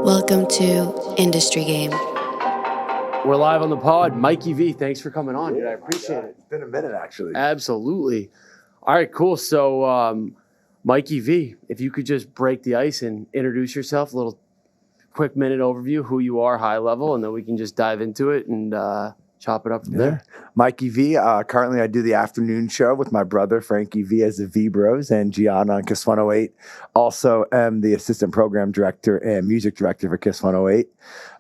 Welcome to Industry Game. We're live on the pod. Mikey V, thanks for coming on, dude. I appreciate it. It's been a minute, actually. Absolutely. All right, cool. So, Mikey V, if you could just break the ice and introduce yourself, a little quick minute overview, who you are, high level, and then we can just dive into it and chop it up from there. Mikey V. Currently, I do the afternoon show with my brother, Frankie V, as the V Bros, and Gianna on Kiss 108. Also, am the assistant program director and music director for Kiss 108.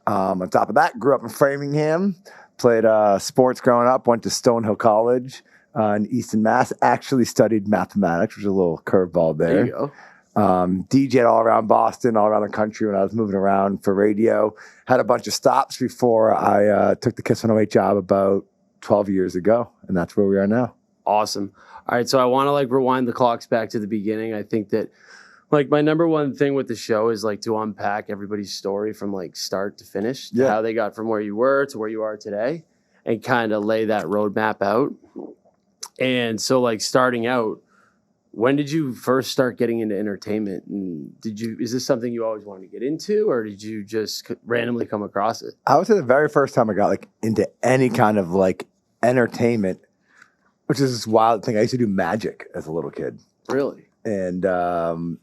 On top of that, grew up in Framingham, played sports growing up, went to Stonehill College in Easton, Mass. Actually studied mathematics, which is a little curveball there. There you go. DJed all around Boston, all around the country when I was moving around for radio. Had a bunch of stops before I took the Kiss 108 job about 12 years ago, and that's where we are now. Awesome. All right, so I want to rewind the clocks back to the beginning. I think that my number one thing with the show is to unpack everybody's story from start to finish, to how they got from where you were to where you are today, and kind of lay that roadmap out. And so starting out, when did you first start getting into entertainment? And is this something you always wanted to get into, or did you just randomly come across it? I would say the very first time I got into any kind of entertainment, which is this wild thing. I used to do magic as a little kid. Really? And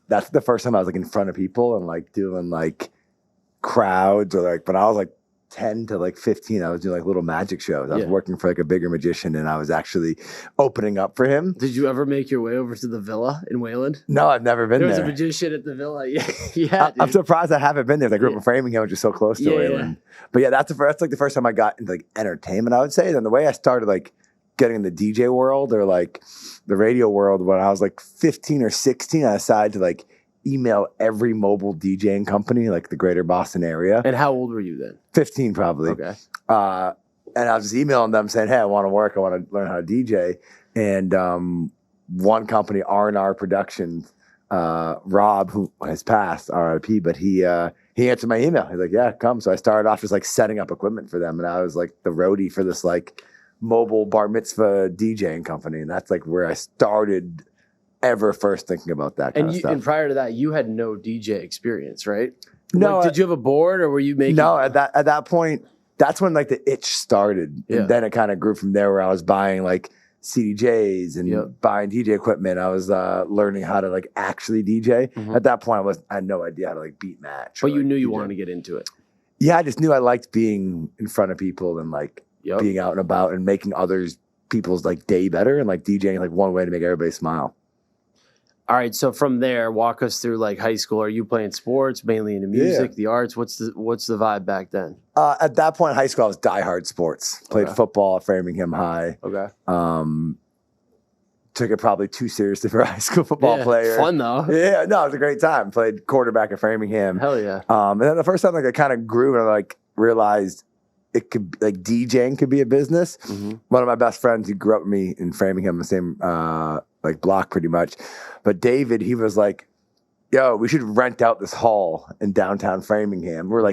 that's the first time I was in front of people and doing crowds or when I was 10 to 15, I was doing little magic shows. I was working for a bigger magician, and I was actually opening up for him. Did you ever make your way over to the villa in Wayland? No, I've never been there. There was a magician at the villa. Yeah. I'm surprised I haven't been there. I grew up in Framingham, which is so close to Wayland. Yeah. But yeah, that's the first time I got into entertainment, I would say. Then the way I started getting in the DJ world or the radio world, when I was 15 or 16, I decided to email every mobile DJing company, the greater Boston area. And how old were you then? 15 probably. Okay. And I was just emailing them saying, hey, I want to work. I want to learn how to DJ. And one company, R&R Productions, Rob, who has passed, RIP, but he answered my email. He's yeah, come. So I started off just setting up equipment for them. And I was the roadie for this mobile bar mitzvah DJing company. And that's where I started ever first thinking about that kind of stuff. And prior to that, you had no DJ experience, right? No. Did you have a board, or were you making? No, at that point, that's when the itch started. Yeah. And then it kind of grew from there, where I was buying CDJs and buying DJ equipment. I was learning how to actually DJ. Mm-hmm. At that point, I had no idea how to beat match. But you knew you wanted to get into it. Yeah, I just knew I liked being in front of people and being out and about and making people's day better, and DJing one way to make everybody smile. All right, so from there, walk us through high school. Are you playing sports, mainly into music, the arts? What's the vibe back then? At that point in high school, I was diehard sports. Played football at Framingham High. Okay. Took it probably too seriously for a high school football player. Fun though. Yeah, no, it was a great time. Played quarterback at Framingham. Hell yeah. And then the first time I kind of grew and I realized it could DJing could be a business. Mm-hmm. One of my best friends, he grew up with me in Framingham, the same block pretty much. But David, he was yo, we should rent out this hall in downtown Framingham. We're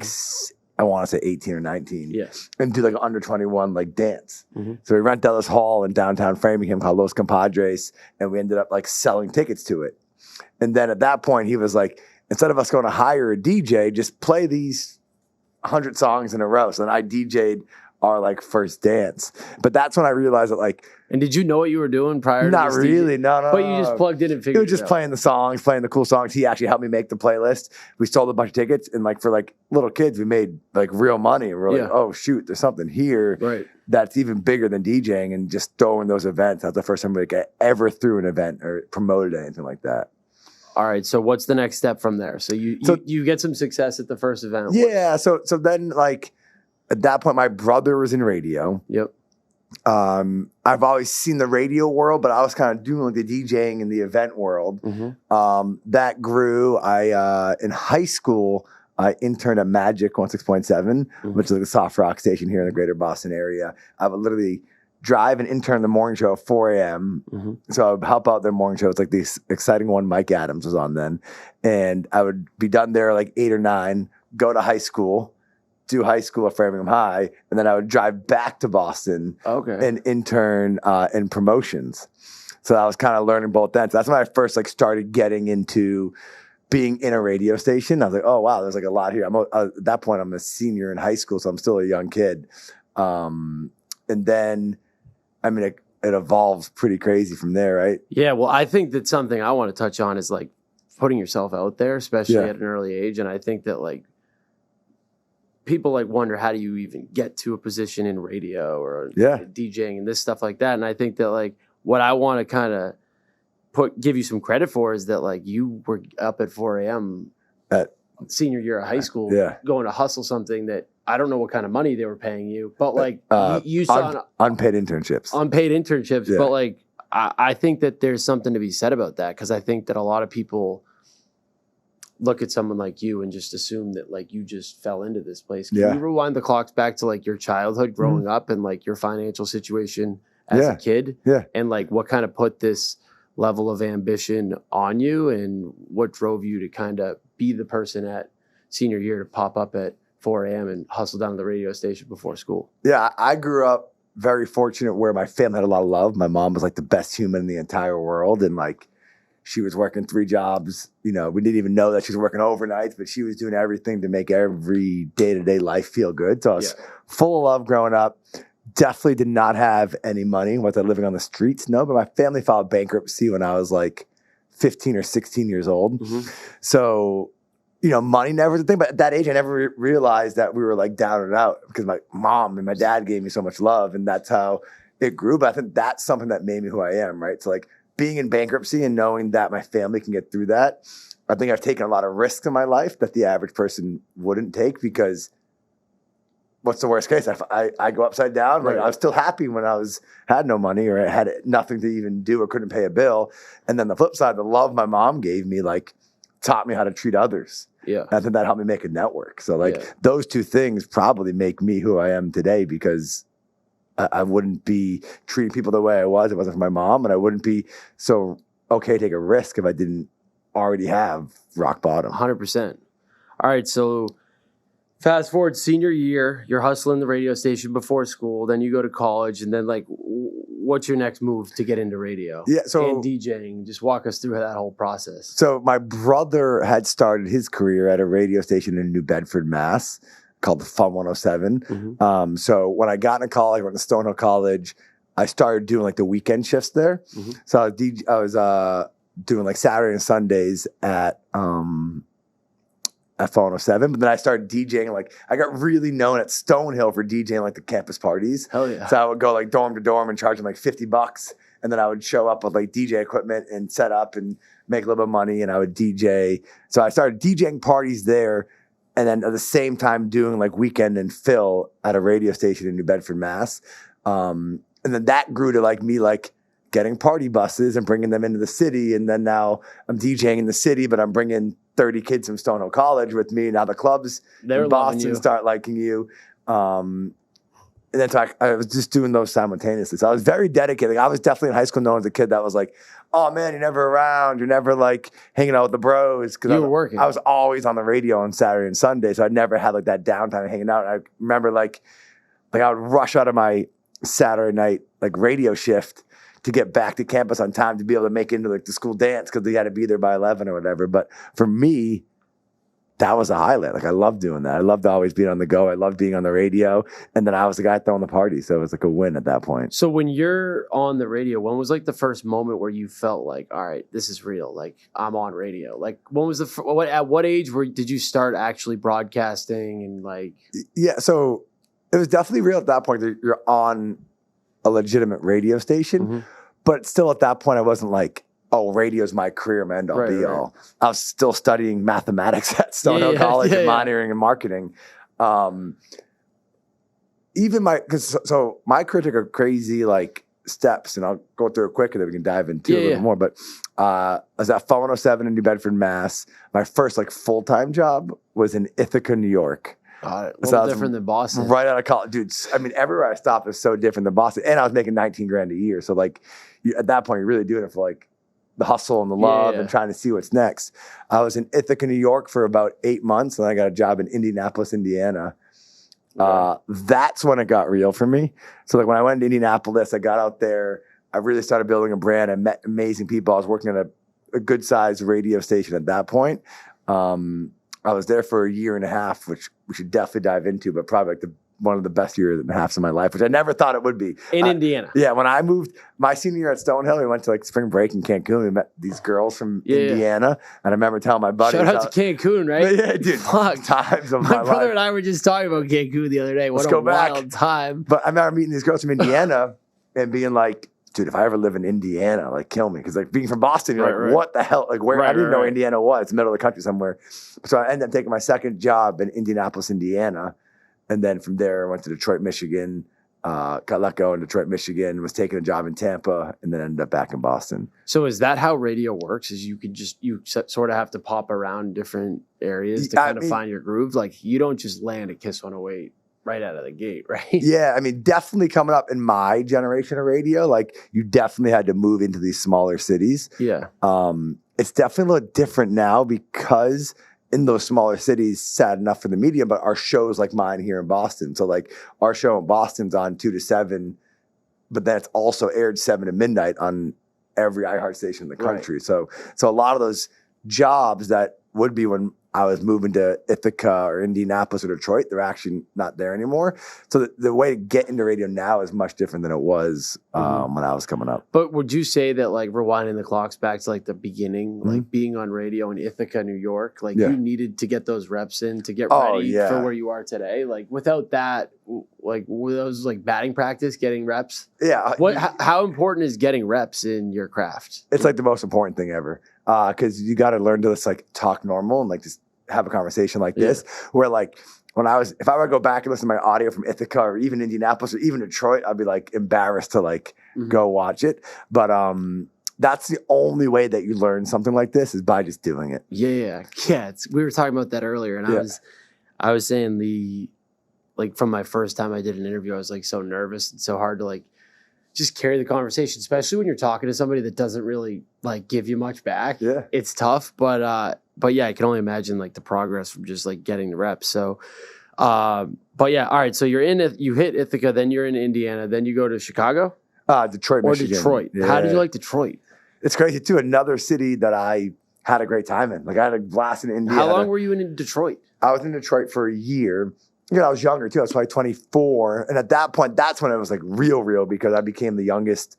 I want to say 18 or 19. Yes. And do an under 21 dance. Mm-hmm. So we rented out this hall in downtown Framingham called Los Compadres, and we ended up selling tickets to it. And then at that point, he was instead of us going to hire a DJ, just play these 100 songs in a row. So then I DJ'd our first dance. But that's when I realized that And did you know what you were doing prior to not this really, DJ? No. But you just plugged in and figured it out. It was just playing the songs, playing the cool songs. He actually helped me make the playlist. We sold a bunch of tickets, and for little kids, we made real money. And we're oh shoot, there's something here that's even bigger than DJing and just throwing those events. That's the first time I ever threw an event or promoted anything like that. All right, so what's the next step from there? So you get some success at the first event. Yeah, so then at that point, my brother was in radio. Yep. I've always seen the radio world, but I was kind of doing the DJing in the event world. Mm-hmm. That grew. In high school, I interned at Magic 106.7, which is a soft rock station here in the greater Boston area. I would literally drive and intern the morning show at 4 a.m. Mm-hmm. So I would help out their morning show. It's the exciting one Mike Adams was on then. And I would be done there 8 or 9, go to high school, do high school at Framingham High, and then I would drive back to Boston and intern in promotions. So I was kind of learning both then. So that's when I first started getting into being in a radio station, I was like, oh wow, there's like a lot here. At that point, I'm a senior in high school, so I'm still a young kid. And then, I mean, it evolves pretty crazy from there, right? Yeah, well, I think that something I want to touch on is like putting yourself out there, especially at an early age. And I think that like people like wonder, how do you even get to a position in radio or DJing and this stuff like that? And I think that like what I want to kind of give you some credit for is that like you were up at 4 a.m. at senior year of high school, going to hustle something that I don't know what kind of money they were paying you, but like you saw unpaid internships, but like I think that there's something to be said about that, because I think that a lot of people look at someone like you and just assume that like you just fell into this place. Can you rewind the clocks back to like your childhood growing up and like your financial situation as a kid? And like what kind of put this level of ambition on you, and what drove you to kind of be the person at senior year to pop up at 4 a.m. and hustle down to the radio station before school? Yeah, I grew up very fortunate where my family had a lot of love. My mom was like the best human in the entire world, and like she was working 3 jobs. You know, we didn't even know that she was working overnights, but she was doing everything to make every day-to-day life feel good. So I was full of love growing up. Definitely did not have any money. Was I living on the streets? No, but my family filed bankruptcy when I was like 15 or 16 years old. So, you know, money never was a thing. But at that age, I never realized that we were like down and out, because my mom and my dad gave me so much love, and that's how it grew. But I think that's something that made me who I am, right? So like being in bankruptcy and knowing that my family can get through that, I think I've taken a lot of risks in my life that the average person wouldn't take, because what's the worst case? I go upside down. Right. I was still happy when I had no money, or I had nothing to even do, or couldn't pay a bill. And then the flip side, the love my mom gave me, like, taught me how to treat others. Yeah, and I think that helped me make a network. So like those two things probably make me who I am today, because I wouldn't be treating people the way I was if it wasn't for my mom, and I wouldn't be so okay to take a risk if I didn't already have rock bottom. 100%. All right, so fast forward senior year, you're hustling the radio station before school, then you go to college, and then like, what's your next move to get into radio? Yeah, so and DJing. Just walk us through that whole process. So my brother had started his career at a radio station in New Bedford, Mass, called the Fun 107. So when I got into college, I went to Stonehill College. I started doing like the weekend shifts there. So I was doing like Saturday and Sundays at Fun 107, but then I started DJing. Like I got really known at Stonehill for DJing like the campus parties. Hell yeah! So I would go like dorm to dorm and charge them like $50, and then I would show up with like DJ equipment and set up and make a little bit of money, and I would DJ. So I started DJing parties there, and then at the same time doing like weekend and fill at a radio station in New Bedford, Mass. And then that grew to like me like getting party buses and bringing them into the city, and then now I'm DJing in the city, but I'm bringing 30 kids from Stonehill College with me. Now the clubs in Boston start liking you. And then so I was just doing those simultaneously. So I was very dedicated. I was definitely in high school known as a kid that was like, oh man, you're never around. You're never like hanging out with the bros. You were working. I was always on the radio on Saturday and Sunday. So I never had like that downtime hanging out. And I remember like I would rush out of my Saturday night like radio shift to get back to campus on time to be able to make it into like the school dance, because they had to be there by 11 or whatever. But for me, that was a highlight. Like I loved doing that. I loved always being on the go. I loved being on the radio. And then I was the guy throwing the party. So it was like a win at that point. So when you're on the radio, when was like the first moment where you felt like, all right, this is real. Like I'm on radio. Like when was at what age did you start actually broadcasting and like? Yeah. So it was definitely real at that point that you're on a legitimate radio station. But still at that point, I wasn't like, oh, radio's my career, my end-all be-all. I was still studying mathematics at Stonehill College and monitoring and marketing. Even my career took a crazy like steps, and I'll go through it quick and then we can dive into a little more. But I was at Fun 107 in New Bedford, Mass. My first like full-time job was in Ithaca, New York. A little different than Boston. Right out of college. Dude, I mean, everywhere I stopped is so different than Boston. And I was making $19,000 a year. So like at that point, you're really doing it for like the hustle and the love and trying to see what's next. I was in Ithaca, New York for about 8 months, and I got a job in Indianapolis, Indiana. That's when it got real for me. So like when I went to Indianapolis, I got out there, I really started building a brand. I met amazing people. I was working at a good sized radio station at that point. I was there for a year and a half, which we should definitely dive into, but probably like one of the best years and a half of my life, which I never thought it would be. In Indiana. Yeah, when I moved my senior year at Stonehill, we went to like spring break in Cancun. We met these girls from Indiana, and I remember telling my buddies. Shout out to Cancun, right? Yeah, dude. Fuck. Times of my My brother life. and I were just talking about Cancun the other day. What a wild time. But I remember meeting these girls from Indiana and being like, dude, if I ever live in Indiana, like kill me. Because like being from Boston, you're like, what the hell? Like where? I didn't know Indiana was. It's the middle of the country somewhere. So I ended up taking my second job in Indianapolis, Indiana. And then from there, I went to Detroit, Michigan, got let go in Detroit, Michigan, was taking a job in Tampa, and then ended up back in Boston. So is that how radio works? Is you sort of have to pop around different areas to kind of find your groove? Like you don't just land at Kiss 108 right out of the gate, right? Yeah, I mean, definitely coming up in my generation of radio, like you definitely had to move into these smaller cities. Yeah. It's definitely a little different now because in those smaller cities, sad enough for the media, but our shows like mine here in Boston. So like our show in Boston's on 2 to 7, but then it's also aired 7 to midnight on every iHeart station in the country. Right. So a lot of those jobs that would be when I was moving to Ithaca or Indianapolis or Detroit, they're actually not there anymore. So the way to get into radio now is much different than it was when I was coming up. But would you say that like rewinding the clocks back to like the beginning, like being on radio in Ithaca, New York, like you needed to get those reps in to get ready for where you are today? Like without that, like were those like batting practice, getting reps? Yeah. How important is getting reps in your craft? It's like the most important thing ever. Because you got to learn to just like talk normal and like just have a conversation like this, where like if I were to go back and listen to my audio from Ithaca or even Indianapolis or even Detroit, I'd be like embarrassed to like go watch it. But that's the only way that you learn something like this is by just doing it. Yeah. We were talking about that earlier, and I was saying like from my first time I did an interview, I was like so nervous and so hard to like just carry the conversation, especially when you're talking to somebody that doesn't really like give you much back. Yeah, it's tough, but yeah, I can only imagine like the progress from just like getting the reps. So, but yeah, all right. So you hit Ithaca, then you're in Indiana, then you go to Chicago, Detroit, Michigan. Detroit. Yeah. How did you like Detroit? It's crazy too. Another city that I had a great time in. Like I had a blast in Indiana. How long were you in Detroit? I was in Detroit for a year. You know, I was younger too. I was probably 24. And at that point, that's when it was like real because I became the youngest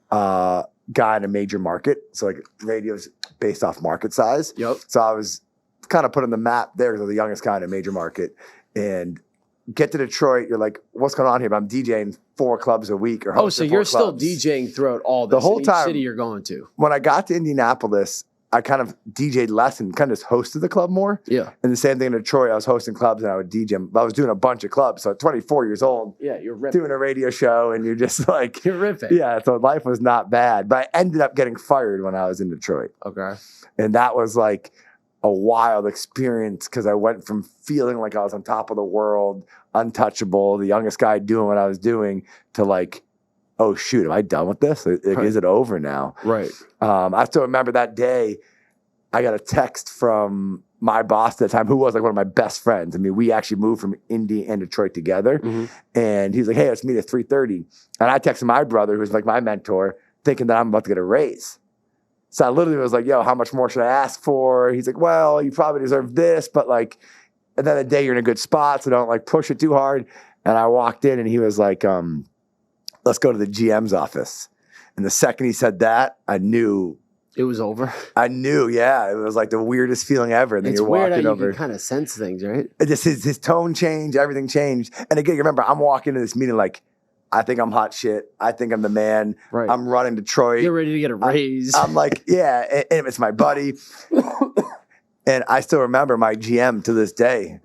guy in a major market. So like radio's based off market size. Yep. So I was kind of put on the map there because I was the youngest guy in a major market. And get to Detroit, you're like, what's going on here? But I'm DJing 4 clubs a week. So you're still DJing throughout all this, the whole time, city you're going to. When I got to Indianapolis, I kind of DJ'd less and kind of just hosted the club more. Yeah. And the same thing in Detroit. I was hosting clubs and I would DJ. I was doing a bunch of clubs. So at 24 years old, you're ripping. Doing a radio show and you're just like... You're ripping. Yeah, so life was not bad. But I ended up getting fired when I was in Detroit. Okay. And that was like a wild experience because I went from feeling like I was on top of the world, untouchable, the youngest guy doing what I was doing, to like, oh shoot, am I done with this? Is it over now? Right. I still remember that day, I got a text from my boss at the time, who was like one of my best friends. I mean, we actually moved from Indy and Detroit together. And he's like, hey, let's meet at 3:30. And I texted my brother, who's like my mentor, thinking that I'm about to get a raise. So I literally was like, yo, how much more should I ask for? He's like, well, you probably deserve this, but like, at the end of the day, you're in a good spot, so don't like push it too hard. And I walked in and he was like, let's go to the GM's office. And the second he said that, I knew it was over. I knew, yeah. It was like the weirdest feeling ever. And then it's you're weird walking how over. You can kind of sense things, right? It just his tone changed, everything changed. And again, you remember, I'm walking into this meeting like, I think I'm hot shit. I think I'm the man. Right. I'm running Detroit. You're ready to get a raise. I'm like, yeah, and it's my buddy. And I still remember my GM to this day.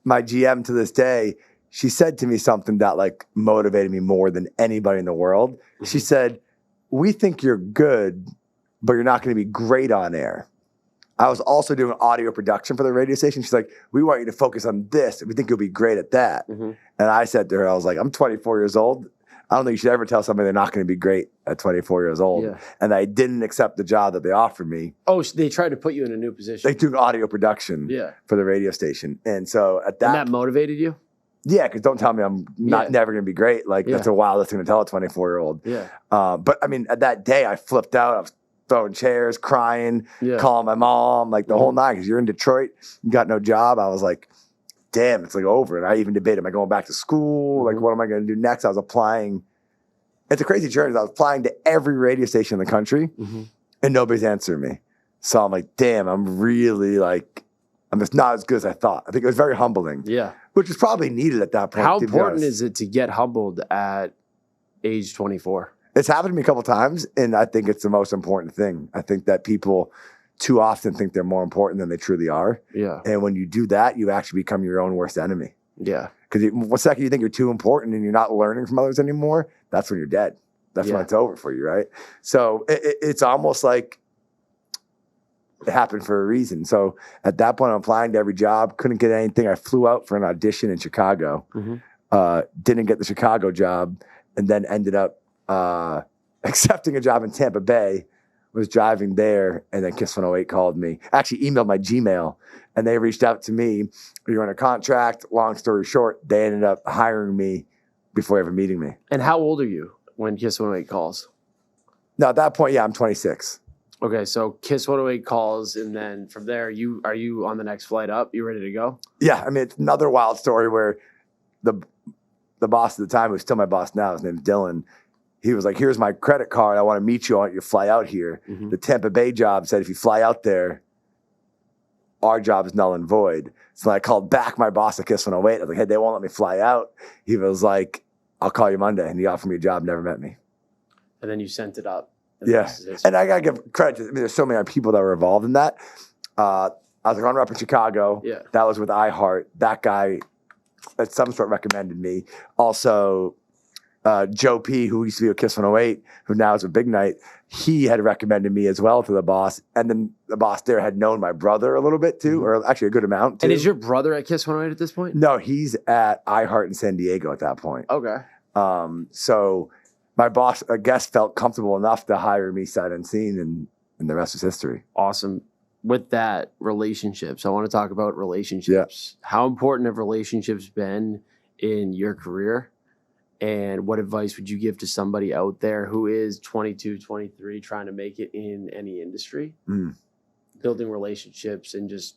My GM to this day, she said to me something that like motivated me more than anybody in the world. She said, we think you're good, but you're not going to be great on air. I was also doing audio production for the radio station. She's like, we want you to focus on this. We think you'll be great at that. And I said to her, I was like, I'm 24 years old. I don't think you should ever tell somebody they're not going to be great at 24 years old. Yeah. And I didn't accept the job that they offered me. Oh, so they tried to put you in a new position. They do audio production for the radio station. And so at that... And that motivated you? Yeah, because don't tell me I'm never going to be great. Like, that's a wildest thing to tell a 24-year-old. Yeah. But, I mean, at that day, I flipped out. I was throwing chairs, crying, calling my mom, like the whole night. Because you're in Detroit, you got no job. I was like, damn, it's like over. And I even debated, am I going back to school? Like, what am I going to do next? I was applying. It's a crazy journey. I was applying to every radio station in the country, and nobody's answering me. So I'm like, damn, I'm just not as good as I thought. I think it was very humbling. Yeah. Which is probably needed at that point. How important is it to get humbled at age 24? It's happened to me a couple times, and I think it's the most important thing. I think that people too often think they're more important than they truly are. Yeah. And when you do that, you actually become your own worst enemy. Yeah. Because the second you think you're too important and you're not learning from others anymore, that's when you're dead. That's when it's over for you, right? So it's almost like it happened for a reason. So at that point, I'm applying to every job, couldn't get anything. I flew out for an audition in Chicago, didn't get the Chicago job, and then ended up accepting a job in Tampa Bay, was driving there, and then Kiss 108 called me. Actually emailed my Gmail, and they reached out to me. You're on a contract. Long story short, they ended up hiring me before ever meeting me. And how old are you when Kiss 108 calls? No, at that point, I'm 26. Okay, so Kiss 108 calls, and then from there, are you on the next flight up? You ready to go? Yeah, I mean, it's another wild story where the boss at the time, who's still my boss now, his name's Dylan, he was like, here's my credit card. I want to meet you. I want you to fly out here. The Tampa Bay job said, if you fly out there, our job is null and void. So I called back my boss at Kiss 108. I was like, hey, they won't let me fly out. He was like, I'll call you Monday. And he offered me a job, never met me. And then you sent it up. Yeah. And I got to give credit to, there's so many other people that were involved in that. I was a runner-up in Chicago. Yeah. That was with iHeart. That guy, at some sort, recommended me. Also, Joe P., who used to be with Kiss 108, who now is with Big Night, he had recommended me as well to the boss. And then the boss there had known my brother a little bit too, or actually a good amount too. And is your brother at Kiss 108 at this point? No, he's at iHeart in San Diego at that point. Okay. So my boss, I guess, felt comfortable enough to hire me sight unseen, and the rest is history. Awesome. With that, relationships. I want to talk about relationships. Yeah. How important have relationships been in your career? And what advice would you give to somebody out there who is 22, 23, trying to make it in any industry? Building relationships and just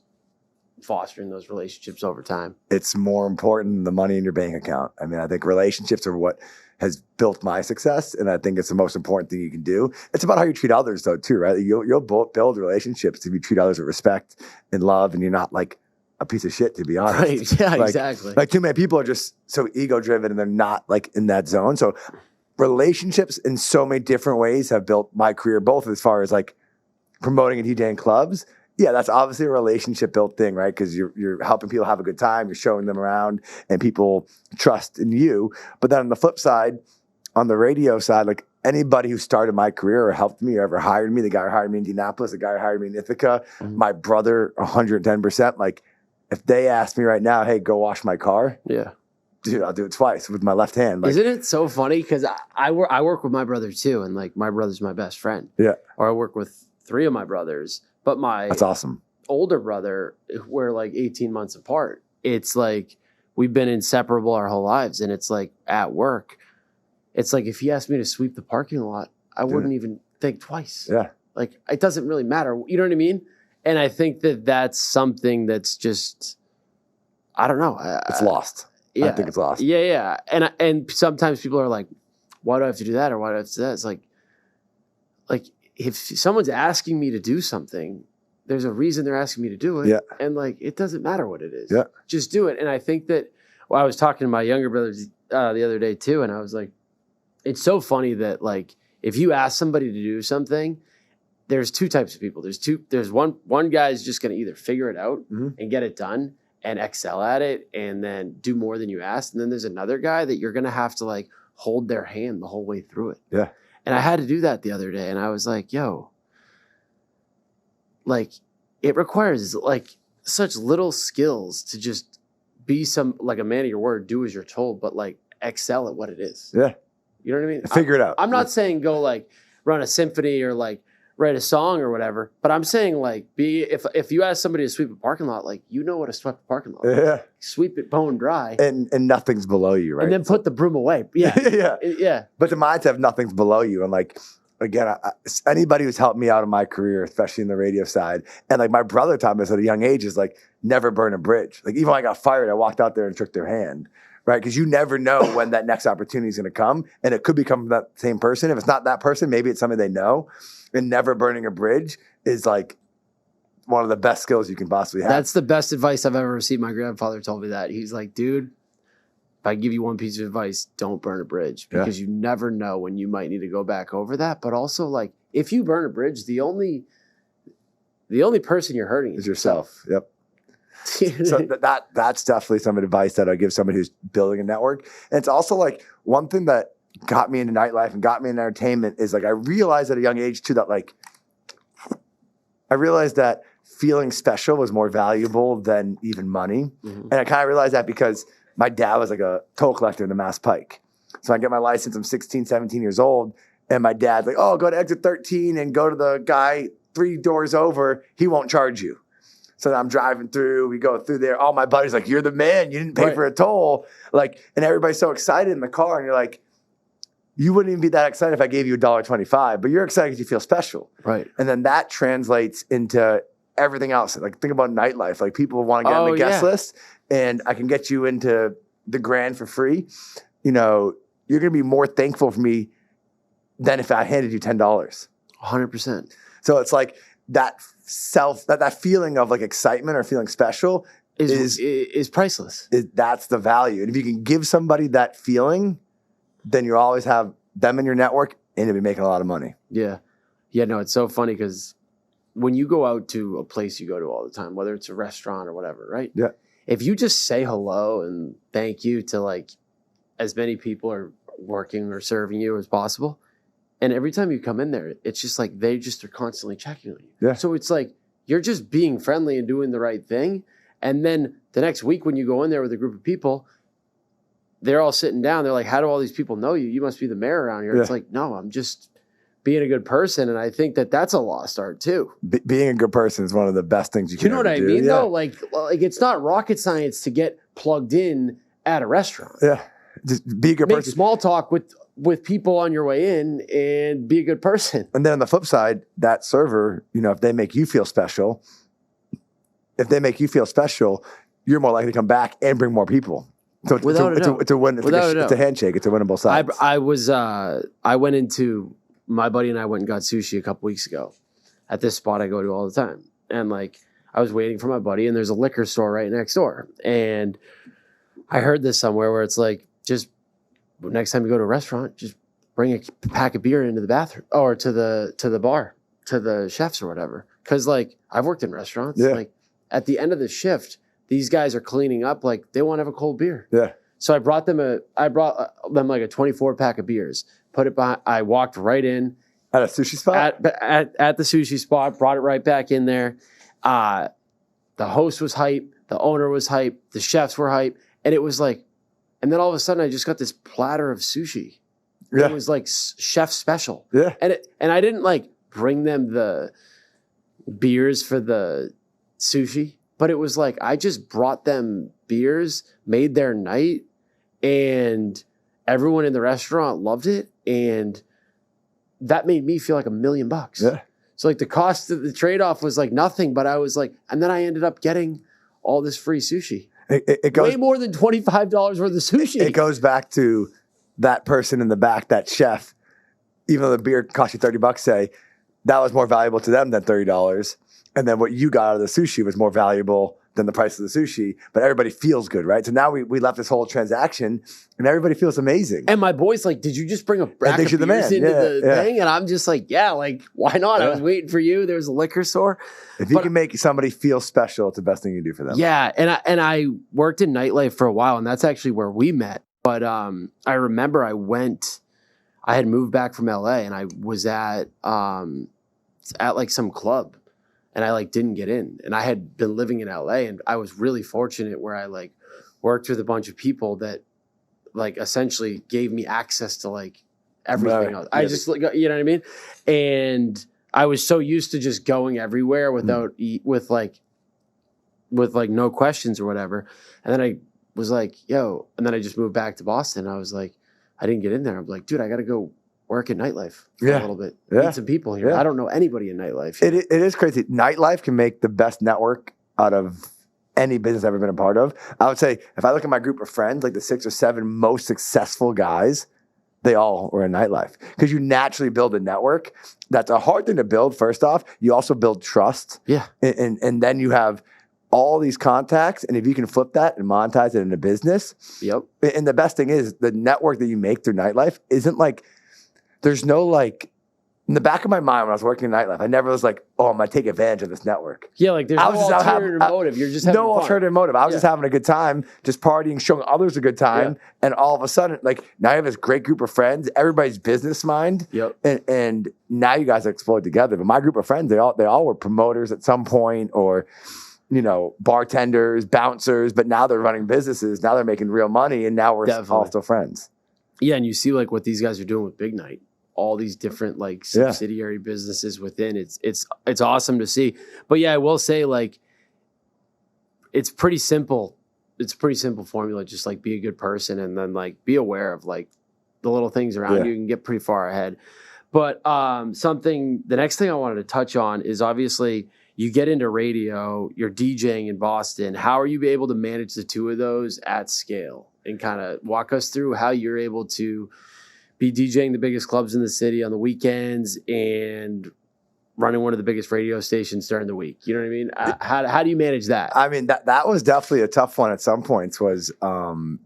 fostering those relationships over time. It's more important than the money in your bank account. I mean, I think relationships are what has built my success, and I think it's the most important thing you can do. It's about how you treat others, though, too, right? You'll build relationships if you treat others with respect and love, and you're not like a piece of shit, to be honest. Right. Yeah, exactly. Like too many people are just so ego driven and they're not like in that zone. So relationships in so many different ways have built my career, both as far as like promoting and DJing clubs. Yeah, that's obviously a relationship built thing, right? Because you're helping people have a good time, you're showing them around, and people trust in you. But then on the flip side, on the radio side, like anybody who started my career or helped me or ever hired me, the guy who hired me in Indianapolis, the guy who hired me in Ithaca, my brother, 110%, like if they ask me right now, hey, go wash my car. Yeah. Dude, I'll do it twice with my left hand. Like, isn't it so funny? Because I work with my brother too, and like my brother's my best friend. Yeah. Or I work with 3 of my brothers, but that's awesome. Older brother, we're like 18 months apart. It's like we've been inseparable our whole lives, and it's like at work, it's like if he asked me to sweep the parking lot, I wouldn't even think twice. Yeah. Like it doesn't really matter. You know what I mean? And I think that that's something that's just, I don't know. It's lost. Yeah. I think it's lost. Yeah, yeah. And sometimes people are like, why do I have to do that? Or why do I have to do that? It's like if someone's asking me to do something, there's a reason they're asking me to do it. Yeah. And like, it doesn't matter what it is. Yeah. Just do it. And I think that, I was talking to my younger brothers the other day too, and I was like, it's so funny that like, if you ask somebody to do something, there's 2 types of people. There's one guy's just going to either figure it out and get it done and excel at it and then do more than you asked. And then there's another guy that you're going to have to like hold their hand the whole way through it. Yeah. And I had to do that the other day. And I was like, yo, like it requires like such little skills to just be like a man of your word, do as you're told, but like excel at what it is. Yeah. You know what I mean? Figure it out. I'm not saying go like run a symphony or like write a song or whatever. But I'm saying like, if you ask somebody to sweep a parking lot, like you know what a swept parking lot is. Yeah. Sweep it bone dry. And nothing's below you, right? And then put the broom away. Yeah. Yeah. But the mindset of nothing's below you. And like, again, anybody who's helped me out in my career, especially in the radio side, and like my brother taught me this at a young age, is like never burn a bridge. Like even when I got fired, I walked out there and shook their hand, right? Because you never know when that next opportunity is going to come, and it could become from that same person. If it's not that person, maybe it's somebody they know. And never burning a bridge is like one of the best skills you can possibly have. That's the best advice I've ever received. My grandfather told me that. He's like, dude, if I give you one piece of advice, don't burn a bridge, because you never know when you might need to go back over that. But also, like, if you burn a bridge, the only person you're hurting is yourself. Yep. So that's definitely some advice that I give somebody who's building a network. And it's also like one thing that got me into nightlife and got me into entertainment is like I realized at a young age too that like I realized that feeling special was more valuable than even money. Mm-hmm. And I kind of realized that because my dad was like a toll collector in the Mass Pike. So I get my license, I'm 16, 17 years old. And my dad's like, oh, go to exit 13 and go to the guy 3 doors over. He won't charge you. So I'm driving through, we go through there. All my buddies like, you're the man. You didn't pay for a toll. Like, and everybody's so excited in the car. And you're like, you wouldn't even be that excited if I gave you $1.25, but you're excited because you feel special. Right. And then that translates into everything else. Like think about nightlife. Like people want to get on the guest list, and I can get you into the Grand for free. You know, you're going to be more thankful for me than if I handed you $10. 100%. So it's like that that feeling of like excitement or feeling special is priceless. That's the value. And if you can give somebody that feeling, then you always have them in your network and you'll be making a lot of money. Yeah. Yeah, no, it's so funny because when you go out to a place you go to all the time, whether it's a restaurant or whatever, right? Yeah. If you just say hello and thank you to like as many people are working or serving you as possible, and every time you come in there, it's just like they just are constantly checking on you. Yeah. So it's like you're just being friendly and doing the right thing. And then the next week when you go in there with a group of people, they're all sitting down. They're like, how do all these people know you? You must be the mayor around here. Yeah. It's like, no, I'm just being a good person. And I think that that's a lost art too. Being a good person is one of the best things you can do. You know what I mean, though? Like it's not rocket science to get plugged in at a restaurant. Yeah. Just be a good person. Make small talk with people on your way in and be a good person. And then on the flip side, that server, you know, if they make you feel special, you're more likely to come back and bring more people. So it's a win. It's a handshake. It's a win on both sides. I went into, my buddy and I went and got sushi a couple weeks ago at this spot I go to all the time. And like, I was waiting for my buddy and there's a liquor store right next door. And I heard this somewhere where it's like, just next time you go to a restaurant, just bring a pack of beer into the bathroom or to the bar, to the chefs or whatever. Cause like I've worked in restaurants, like at the end of the shift, these guys are cleaning up, like they want to have a cold beer. Yeah. So I brought them like a 24 pack of beers, put it behind, I walked right in. At a sushi spot? At the sushi spot, brought it right back in there. The host was hype. The owner was hype. The chefs were hype. And it was like, and then all of a sudden I just got this platter of sushi. Yeah. It was like chef special. Yeah. And I didn't like bring them the beers for the sushi, but it was like I just brought them beers, made their night, and everyone in the restaurant loved it. And that made me feel like $1 million. Yeah. So like the cost of the trade-off was like nothing, but I was like, and then I ended up getting all this free sushi. It goes way more than $25 worth of sushi. It goes back to that person in the back, that chef, even though the beer cost you $30, say that was more valuable to them than $30. And then what you got out of the sushi was more valuable than the price of the sushi, but everybody feels good, right? So now we left this whole transaction and everybody feels amazing. And my boy's like, did you just bring a rack of beers into the thing? And I'm just like, yeah, like, why not? I was waiting for you. There's a liquor store. If you can make somebody feel special, it's the best thing you do for them. Yeah, and I worked in nightlife for a while, and that's actually where we met. But I remember I had moved back from LA, and I was at like some club. And I like didn't get in. And I had been living in LA and I was really fortunate where I like worked with a bunch of people that like essentially gave me access to like everything else. I just, you know what I mean? And I was so used to just going everywhere without with no questions or whatever. And then I was like, yo, and then I just moved back to Boston. I was like, I didn't get in there. I'm like, dude, I got to go work at nightlife for a little bit. Meet some people here. I don't know anybody in nightlife. It is crazy. Nightlife can make the best network out of any business I've ever been a part of. I would say if I look at my group of friends, like the 6 or 7 most successful guys, they all were in nightlife because you naturally build a network. That's a hard thing to build. First off, you also build trust. Yeah. And then you have all these contacts. And if you can flip that and monetize it into business. Yep. And the best thing is the network that you make through nightlife isn't like, there's no like, in the back of my mind when I was working in nightlife, I never was like, oh, I'm going to take advantage of this network. Yeah, like there's no alternative motive. You're just having fun. Alternative motive. I was just having a good time, just partying, showing others a good time. Yeah. And all of a sudden, like now you have this great group of friends, everybody's business mind. Yep. And now you guys explode together. But my group of friends, they all were promoters at some point or, you know, bartenders, bouncers, but now they're running businesses. Now they're making real money. And now we're all still friends. Yeah. And you see like what these guys are doing with Big Night. All these different like subsidiary businesses within it's awesome to see. But yeah, I will say like it's pretty simple. It's a pretty simple formula. Just like be a good person and then like be aware of like the little things around you. You can get pretty far ahead. But the next thing I wanted to touch on is obviously you get into radio, you're DJing in Boston. How are you able to manage the two of those at scale? And kind of walk us through how you're able to be DJing the biggest clubs in the city on the weekends and running one of the biggest radio stations during the week. You know what I mean? How do you manage that? I mean, that was definitely a tough one at some points was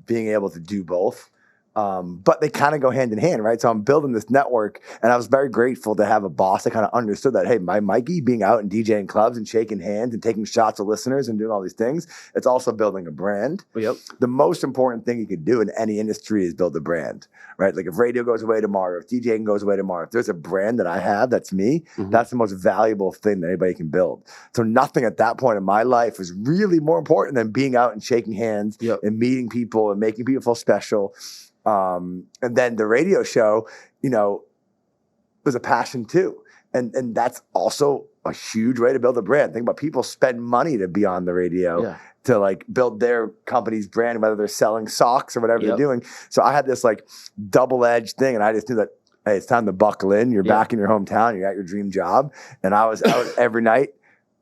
being able to do both. But they kind of go hand in hand, right? So I'm building this network, and I was very grateful to have a boss that kind of understood that, hey, my Mikey being out and DJing clubs and shaking hands and taking shots of listeners and doing all these things, it's also building a brand. Yep. The most important thing you could do in any industry is build a brand, right? Like if radio goes away tomorrow, if DJing goes away tomorrow, if there's a brand that I have that's me, that's the most valuable thing that anybody can build. So nothing at that point in my life was really more important than being out and shaking hands and meeting people and making people feel special. And then the radio show, you know, was a passion too. And that's also a huge way to build a brand. Think about people spend money to be on the radio to like build their company's brand, whether they're selling socks or whatever they're doing. So I had this like double-edged thing, and I just knew that, hey, it's time to buckle in. You're back in your hometown. You're at your dream job. And I was out every night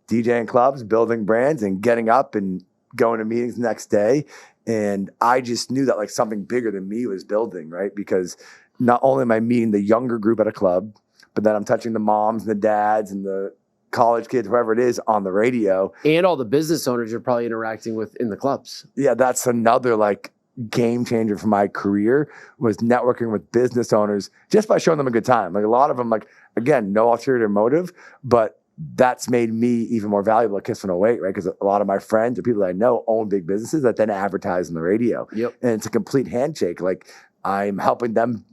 DJing clubs, building brands, and getting up and going to meetings the next day. And I just knew that like something bigger than me was building, right? Because not only am I meeting the younger group at a club, but then I'm touching the moms and the dads and the college kids, whoever it is, on the radio. And all the business owners you're probably interacting with in the clubs. Yeah, that's another like game changer for my career was networking with business owners just by showing them a good time. Like a lot of them, like, again, no ulterior motive, but that's made me even more valuable at Kiss 108, right? Because a lot of my friends or people that I know own big businesses that then advertise on the radio. Yep. And it's a complete handshake. Like I'm helping them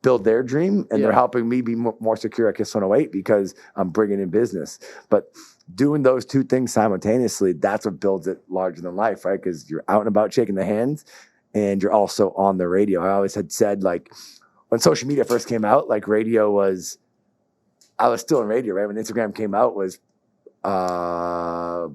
build their dream and they're helping me be more secure at Kiss 108 because I'm bringing in business. But doing those two things simultaneously, that's what builds it larger than life, right? Because you're out and about shaking the hands and you're also on the radio. I always had said like when social media first came out, like radio was, I was still in radio, right? When Instagram came out was probably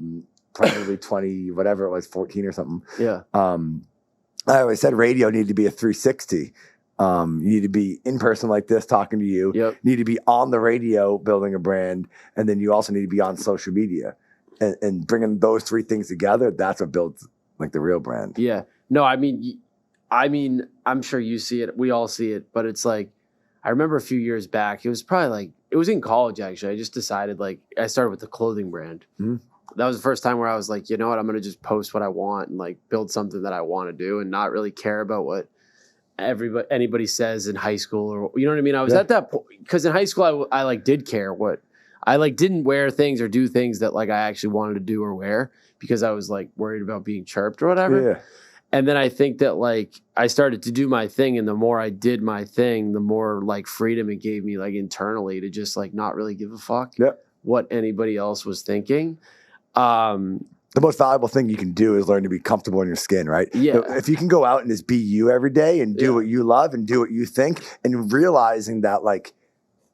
20, whatever it was, 14 or something. Yeah. I always said radio needed to be a 360. You need to be in person like this talking to you. Yep. You need to be on the radio building a brand. And then you also need to be on social media. And bringing those three things together, that's what builds like the real brand. Yeah. No, I mean, I'm sure you see it. We all see it. But it's like, I remember a few years back, it was probably like, it was in college, actually. I just decided, like, I started with the clothing brand. Mm-hmm. That was the first time where I was like, you know what, I'm going to just post what I want and, like, build something that I want to do and not really care about what anybody says in high school. Or, you know what I mean? I was at that point, because in high school, I like, did care what, I, like, didn't wear things or do things that, like, I actually wanted to do or wear because I was, like, worried about being chirped or whatever. Yeah. And then I think that, like, I started to do my thing, and the more I did my thing, the more, like, freedom it gave me, like, internally to just, like, not really give a fuck what anybody else was thinking. The most valuable thing you can do is learn to be comfortable in your skin, right? Yeah. If you can go out and just be you every day and do what you love and do what you think, and realizing that, like,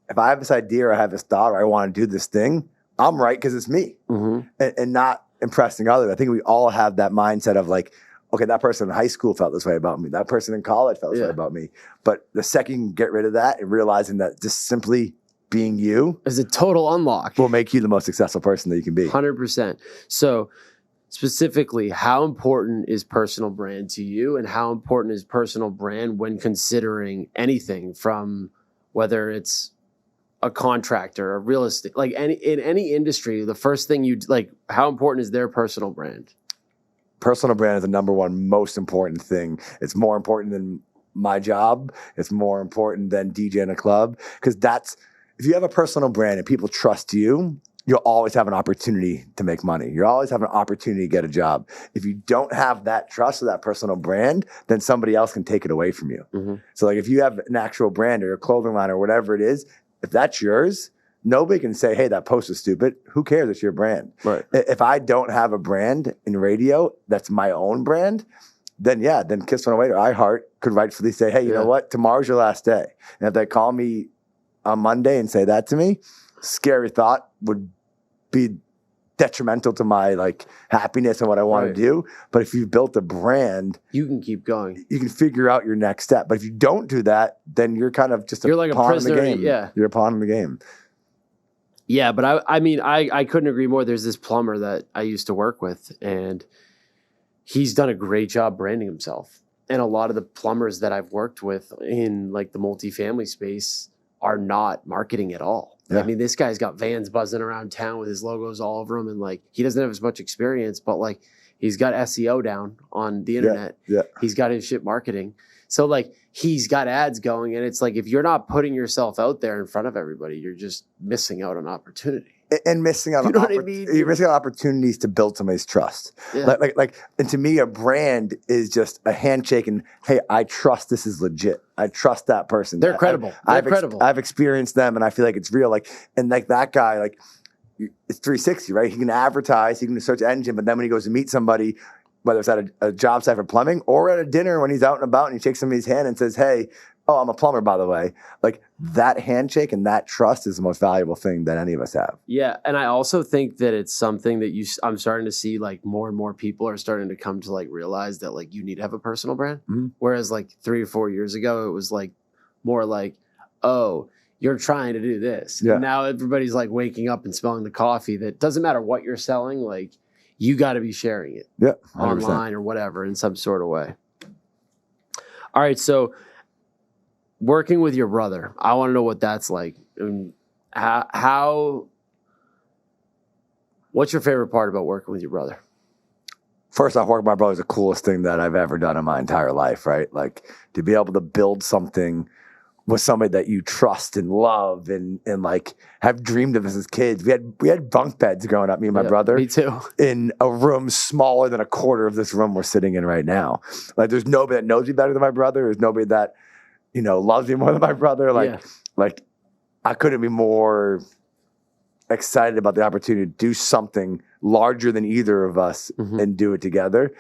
if I have this idea or I have this thought or I want to do this thing, I'm right because it's me and not impressing others. I think we all have that mindset of like, okay, that person in high school felt this way about me. That person in college felt this way about me. But the second you can get rid of that and realizing that just simply being you is a total unlock. Will make you the most successful person that you can be. 100%. So specifically, how important is personal brand to you, and how important is personal brand when considering anything, from whether it's a contractor, a real estate, like in any industry, the first thing you like, how important is their personal brand? Personal brand is the number one most important thing. It's more important than my job. It's more important than DJ in a club, because if you have a personal brand and people trust you, you'll always have an opportunity to make money. You'll always have an opportunity to get a job. If you don't have that trust or that personal brand, then somebody else can take it away from you. So like if you have an actual brand or a clothing line or whatever it is, if that's yours, nobody can say, hey, that post is stupid. Who cares? It's your brand. Right. If I don't have a brand in radio that's my own brand, then Kiss 108 or iHeart could rightfully say, hey, you know what? Tomorrow's your last day. And if they call me on Monday and say that to me, scary thought, would be detrimental to my like happiness and what I want to do. But if you've built a brand, you can keep going. You can figure out your next step. But if you don't do that, then you're kind of just like pawn a prisoner. In the game. Yeah, you're a pawn in the game. Yeah, but I mean, I couldn't agree more. There's this plumber that I used to work with, and he's done a great job branding himself. And a lot of the plumbers that I've worked with in like the multifamily space are not marketing at all. Yeah. I mean, this guy's got vans buzzing around town with his logos all over them, and like he doesn't have as much experience, but like he's got SEO down on the internet. Yeah. He's got his shit marketing. So like he's got ads going, and it's like if you're not putting yourself out there in front of everybody, you're just missing out on opportunity. And missing out on you're missing out on opportunities to build somebody's trust. Yeah. And to me, a brand is just a handshake and, hey, I trust this is legit. I trust that person. They're credible. I've experienced them, and I feel like it's real. And that guy, it's 360, right? He can advertise, he can search engine, but then when he goes to meet somebody, whether it's at a job site for plumbing or at a dinner when he's out and about and he shakes somebody's hand and says, hey, oh, I'm a plumber, by the way. Like that handshake and that trust is the most valuable thing that any of us have. Yeah. And I also think that it's something that I'm starting to see like more and more people are starting to come to like realize that like you need to have a personal brand. Mm-hmm. Whereas like 3 or 4 years ago, it was like more like, oh, you're trying to do this. Yeah. And now everybody's like waking up and smelling the coffee that doesn't matter what you're selling. Like you got to be sharing it 100%. Online or whatever in some sort of way. All right. So working with your brother, I want to know what that's like. And what's your favorite part about working with your brother? First off, working with my brother is the coolest thing that I've ever done in my entire life, right? Like to be able to build something with somebody that you trust and love and like have dreamed of as kids. We had bunk beds growing up, me and my brother. Me too. In a room smaller than a quarter of this room we're sitting in right now. Like there's nobody that knows me better than my brother. There's nobody that, loves me more than my brother. Like I couldn't be more excited about the opportunity to do something larger than either of us and do it together.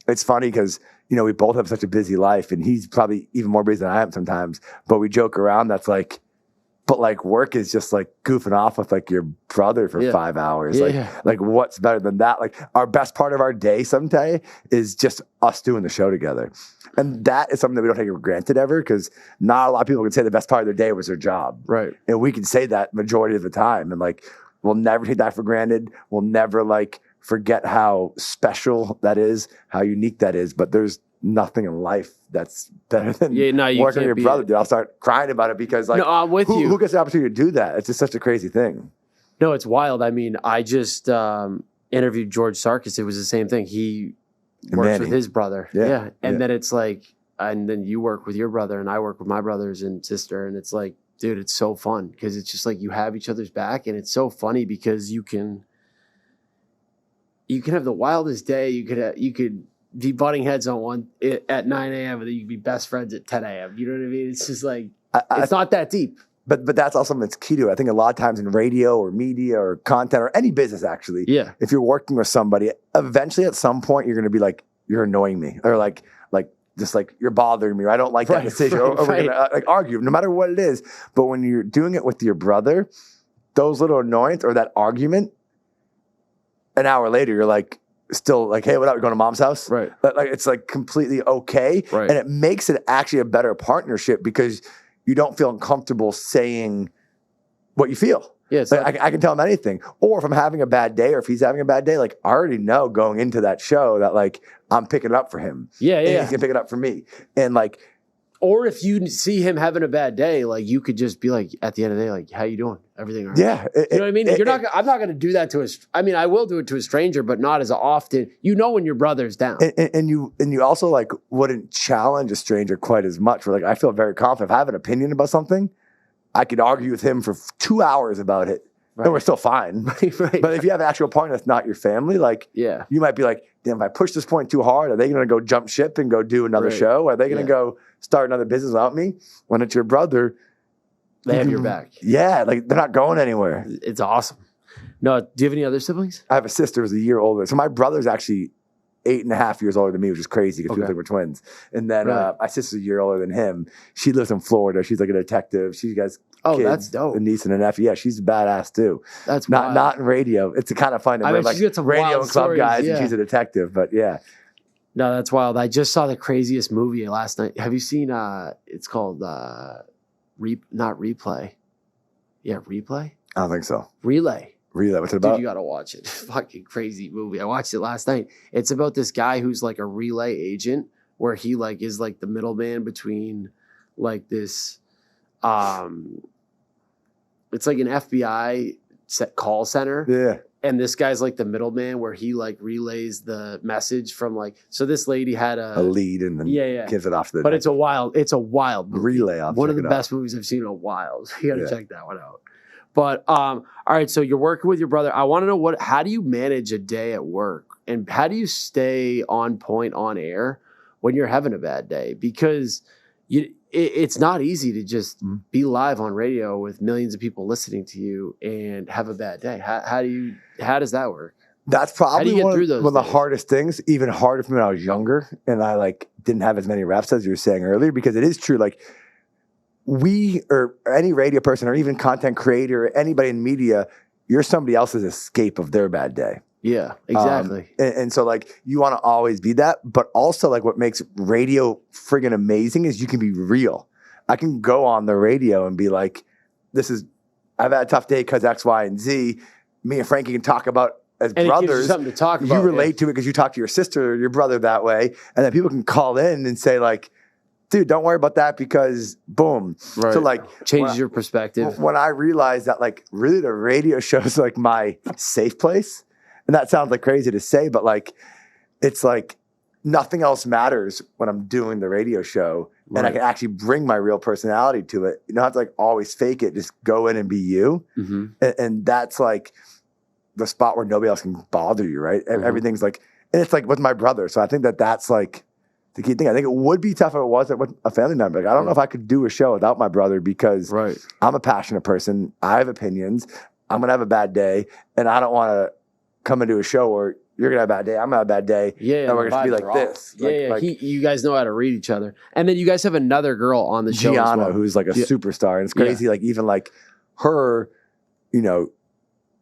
It's funny because, we both have such a busy life, and he's probably even more busy than I am sometimes, but we joke around but work is just like goofing off with like your brother for 5 hours. Like what's better than that? Like our best part of our day someday is just us doing the show together. And that is something that we don't take for granted ever, because not a lot of people can say the best part of their day was their job. Right. And we can say that majority of the time. And like, we'll never take that for granted. We'll never forget how special that is, how unique that is. But there's nothing in life that's better than working with your brother, dude. I'll start crying about it because I'm with you. Who gets the opportunity to do that? It's just such a crazy thing. No, it's wild. I mean, I just interviewed George Sarkis. It was the same thing. He works with his brother. Yeah. And then it's like, and then you work with your brother and I work with my brothers and sister. And it's like, dude, it's so fun because it's just like you have each other's back. And it's so funny because you can have the wildest day. You could be butting heads on one at 9 a.m. and then you could be best friends at 10 a.m. You know what I mean? It's just like, it's not that deep. But that's also something that's key to it. I think a lot of times in radio or media or content or any business, actually, if you're working with somebody, eventually at some point you're going to be like, you're annoying me, or like just like, you're bothering me, or I don't like that decision, or we're gonna like argue, no matter what it is. But when you're doing it with your brother, those little annoyance or that argument, an hour later, you're like, still like, hey, what up? We're going to mom's house. Right. Like, it's like completely okay. Right. And it makes it actually a better partnership because you don't feel uncomfortable saying what you feel. Yeah, like, I can tell him anything. Or if I'm having a bad day, or if he's having a bad day, like, I already know going into that show that like I'm picking it up for him. Yeah. And he's gonna pick it up for me. And like, or if you see him having a bad day, like you could just be like, at the end of the day, like, how you doing? Everything all right? yeah. You know what I mean? I'm not going to do that to I will do it to a stranger, but not as often. You know when your brother's down. And you also like wouldn't challenge a stranger quite as much. Where like, I feel very confident. If I have an opinion about something, I could argue with him for 2 hours about it. Right. And we're still fine. Right. But if you have an actual partner that's not your family, like, you might be like, damn, if I push this point too hard, are they going to go jump ship and go do another show? Are they going to go start another business without me? When it's your brother, they have your back. Yeah, like they're not going anywhere. It's awesome. No, do you have any other siblings? I have a sister who's a year older. So my brother's actually 8.5 years older than me, which is crazy because people think we're twins. And then my sister's a year older than him. She lives in Florida. She's like a detective. She has kids, that's dope. A niece and a nephew. Yeah, she's badass too. That's not in radio. It's kind of fun. We're like radio and club guys, and she's a detective. But yeah. No, that's wild. I just saw the craziest movie last night. Have you seen? It's called not Replay. Yeah, Replay. I don't think so. Relay. What's it about? Dude, you gotta watch it. Fucking crazy movie. I watched it last night. It's about this guy who's like a relay agent, where he like is like the middleman between like this. It's like an FBI call center. Yeah. And this guy's like the middleman, where he like relays the message from like. So this lady had a lead and then gives it off to the. But it's a wild movie. Relay. One of the best movies I've seen in a while. So you gotta check that one out. But all right, so you're working with your brother. I want to know how do you manage a day at work, and how do you stay on point on air when you're having a bad day? Because it's not easy to just be live on radio with millions of people listening to you and have a bad day. How does that work? That's probably one of the hardest things, even harder for me when I was younger and I like didn't have as many reps as you were saying earlier, because it is true. Like we, or any radio person or even content creator, or anybody in media, you're somebody else's escape of their bad day. Yeah, exactly. And so like you want to always be that, but also like what makes radio friggin' amazing is you can be real. I can go on the radio and be like, I've had a tough day because X, Y, and Z. Me and Frankie can talk about as and brothers. It gives you something to talk about. You relate to it because you talk to your sister or your brother that way. And then people can call in and say like, dude, don't worry about that because boom. Right. So like changes your perspective. When I realized that like really the radio show is like my safe place. And that sounds like crazy to say, but like, it's like nothing else matters when I'm doing the radio show. Right. And I can actually bring my real personality to it. You don't have to like always fake it. Just go in and be you. Mm-hmm. And that's like the spot where nobody else can bother you, right? Mm-hmm. Everything's like, and it's like with my brother. So I think that's like the key thing. I think it would be tough if it wasn't with a family member. Like, I don't know if I could do a show without my brother because I'm a passionate person. I have opinions. I'm going to have a bad day. And I don't want to come into a show where you're gonna have a bad day, I'm gonna have a bad day, and we're gonna be like this. You guys know how to read each other, and then you guys have another girl on the show, Gianna, who's like a superstar, and it's crazy. Like even like her, you know,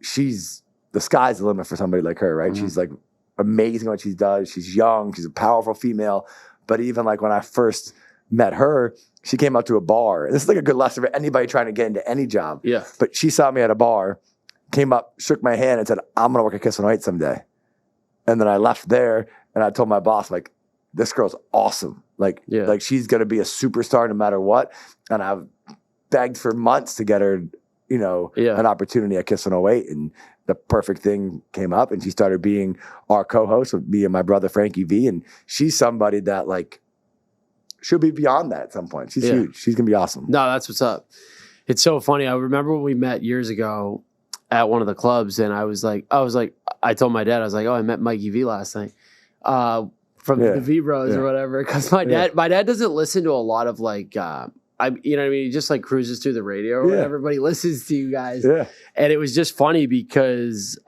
she's the sky's the limit for somebody like her, right? Mm-hmm. She's like amazing at what she does. She's young, she's a powerful female, but even like when I first met her, she came out to a bar. And this is like a good lesson for anybody trying to get into any job. Yeah, but she saw me at a bar. Came up, shook my hand, and said, I'm going to work at Kiss 108 someday. And then I left there, and I told my boss, like, this girl's awesome. Like she's going to be a superstar no matter what. And I've begged for months to get her, you know, an opportunity at Kiss 108. And the perfect thing came up, and she started being our co-host with me and my brother, Frankie V. And she's somebody that, like, she'll be beyond that at some point. She's huge. She's going to be awesome. No, that's what's up. It's so funny. I remember when we met years ago at one of the clubs, and I told my dad, I was like, oh, I met Mikey V last night from the V Bros or whatever. Because my dad doesn't listen to a lot of like, you know what I mean? He just like cruises through the radio or whatever, but he listens to you guys. Yeah. And it was just funny because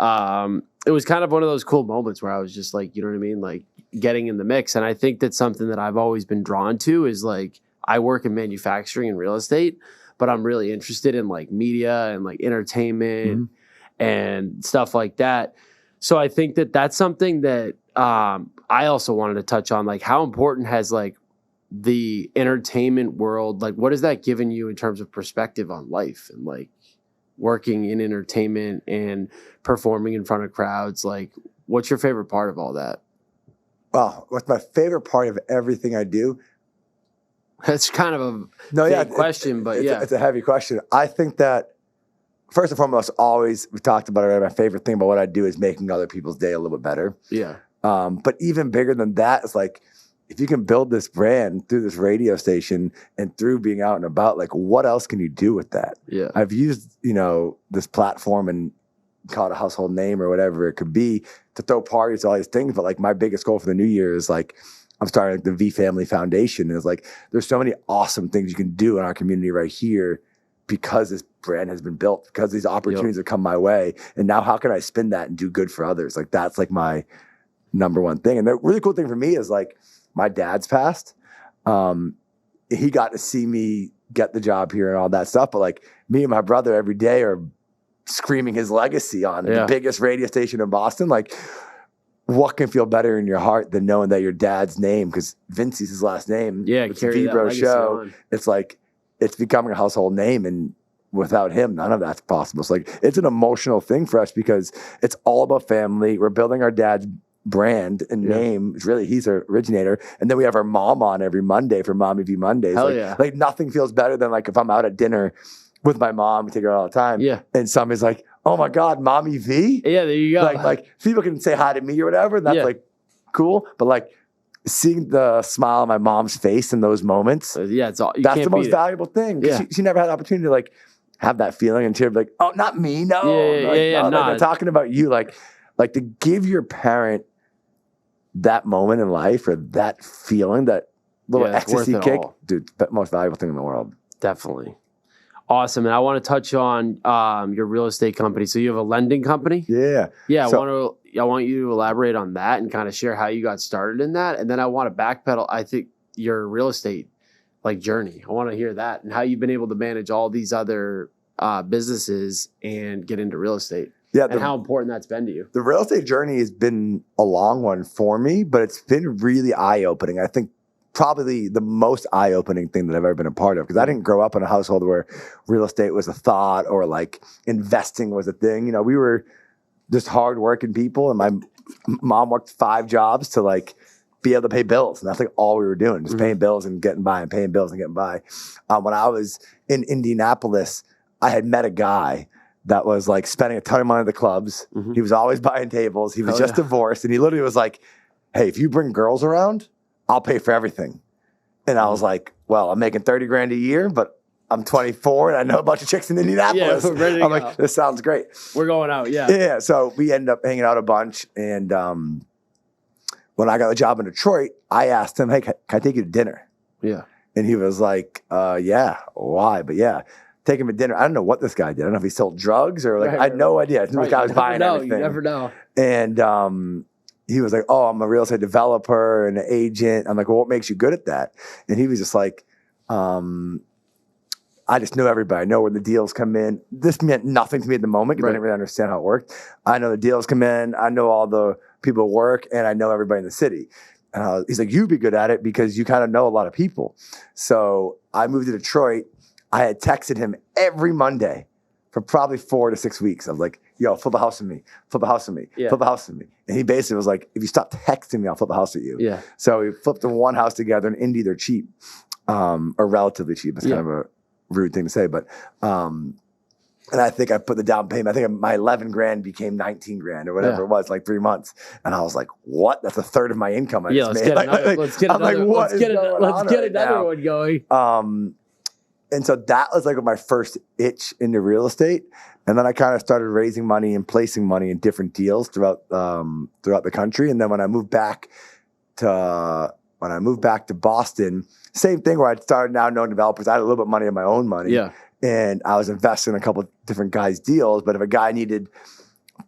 it was kind of one of those cool moments where I was just like, you know what I mean? Like getting in the mix. And I think that's something that I've always been drawn to is like, I work in manufacturing and real estate, but I'm really interested in like media and like entertainment and stuff like that. So I think that that's something that I also wanted to touch on, like how important has like the entertainment world, like what has that given you in terms of perspective on life and like working in entertainment and performing in front of crowds? Like what's your favorite part of all that? Well, what's my favorite part of everything I do? That's kind of a big question, but it's a heavy question. I think that first and foremost, always, we talked about it, my favorite thing about what I do is making other people's day a little bit better. Yeah. But even bigger than that, it's like, if you can build this brand through this radio station and through being out and about, like what else can you do with that? Yeah. I've used, this platform and call it a household name or whatever it could be to throw parties, all these things. But like my biggest goal for the new year is like, I'm starting like the V Family Foundation. And it's like, there's so many awesome things you can do in our community right here because this brand has been built, because these opportunities have come my way. And now how can I spin that and do good for others? Like that's like my number one thing. And the really cool thing for me is like my dad's passed. He got to see me get the job here and all that stuff. But like me and my brother every day are screaming his legacy on the biggest radio station in Boston. Like, what can feel better in your heart than knowing that your dad's name, because Vincey's his last name. Yeah, it's a Vibro show. On. It's like, it's becoming a household name. And without him, none of that's possible. So like, it's an emotional thing for us because it's all about family. We're building our dad's brand and name. It's really, he's our originator. And then we have our mom on every Monday for Mikey V Mondays. Hell like nothing feels better than like if I'm out at dinner with my mom, we take her all the time. Yeah. And somebody's like, oh my God, Mikey V? Yeah, there you go. Like people can say hi to me or whatever. And that's like cool. But like seeing the smile on my mom's face in those moments. It's all, that's the most valuable thing. Yeah. She never had the opportunity to like have that feeling and she'd be like, oh, not me. No. No, they're talking about you. Like to give your parent that moment in life or that feeling, that little ecstasy kick, dude, most valuable thing in the world. Definitely. Awesome. And I want to touch on your real estate company. So you have a lending company? Yeah. Yeah. I want you to elaborate on that and kind of share how you got started in that. And then I want to backpedal, I think, your real estate like journey. I want to hear that and how you've been able to manage all these other businesses and get into real estate. Yeah, and how important that's been to you. The real estate journey has been a long one for me, but it's been really eye-opening. I think probably the most eye-opening thing that I've ever been a part of, because I didn't grow up in a household where real estate was a thought or like investing was a thing. We were just hardworking people, and my mom worked 5 jobs to like be able to pay bills, and that's like all we were doing, just paying bills and getting by and paying bills and getting by. When I was in Indianapolis, I had met a guy that was like spending a ton of money at the clubs. He was always buying tables. He was just divorced. And he literally was like, hey, if you bring girls around, I'll pay for everything. And I was like, well, I'm making $30,000 a year, but I'm 24 and I know a bunch of chicks in Indianapolis. Yeah, ready to I'm go. like, this sounds great. We're going out. Yeah. Yeah. So we ended up hanging out a bunch. And when I got the job in Detroit, I asked him, hey, can I take you to dinner? Yeah. And he was like, yeah, why? But yeah. Take him to dinner. I don't know what this guy did. I don't know if he sold drugs or like, I had no idea. This guy was buying everything. You never know. And he was like, oh, I'm a real estate developer and an agent. I'm like, well, what makes you good at that? And he was just like, I just know everybody. I know where the deals come in. This meant nothing to me at the moment because I didn't really understand how it worked. I know the deals come in. I know all the people who work, and I know everybody in the city. And he's like, you'd be good at it because you kind of know a lot of people. So I moved to Detroit. I had texted him every Monday for probably 4 to 6 weeks. I was like, yo, flip a house with me, flip a house with me, flip a house with me. And he basically was like, if you stop texting me, I'll flip a house with you. Yeah. So we flipped in one house together in Indy. They're cheap, or relatively cheap. It's kind of a rude thing to say, but and I think I put the down payment. I think my $11,000 became $19,000 or whatever it was, like 3 months. And I was like, what? That's a third of my income I just made. Let's get another one going. And so that was like my first itch into real estate. And then I kind of started raising money and placing money in different deals throughout the country. And then when I moved back to Boston, same thing where I started now knowing developers. I had a little bit of money of my own money. Yeah. And I was investing in a couple of different guys' deals. But if a guy needed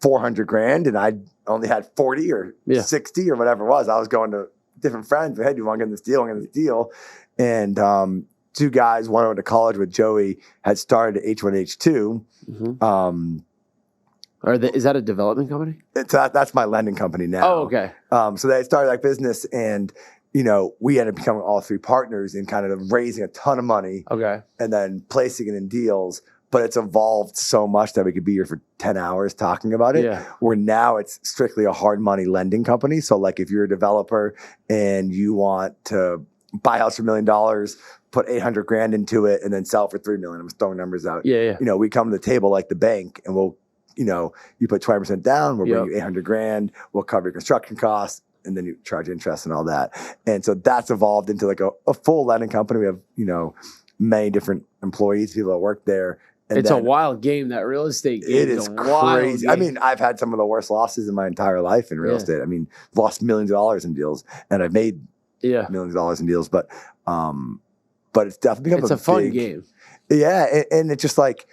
400 grand and I only had 40 or 60 or whatever it was. I was going to different friends. Hey, do you want to get in this deal? I'm getting this deal. And two guys, one went to college with Joey, had started H1H2. Is that a development company? That's my lending company now. Oh, okay. So they started that business and, we ended up becoming all three partners in kind of raising a ton of money. Okay. And then placing it in deals. But it's evolved so much that we could be here for 10 hours talking about it. Yeah. Where now it's strictly a hard money lending company. So like if you're a developer and you want to buy a house for $1 million, put 800 grand into it and then sell it for 3 million. I'm just throwing numbers out. Yeah. We come to the table like the bank and we'll, you put 20% down, we'll bring you 800 grand, we'll cover your construction costs, and then you charge interest and all that. And so that's evolved into like a full lending company. We have, many different employees, people that work there. And it's a wild game, that real estate game. It is crazy. I mean, I've had some of the worst losses in my entire life in real estate. I mean, lost millions of dollars in deals, and I've made millions of dollars in deals. But it's definitely become a fun game. Yeah, and it's just like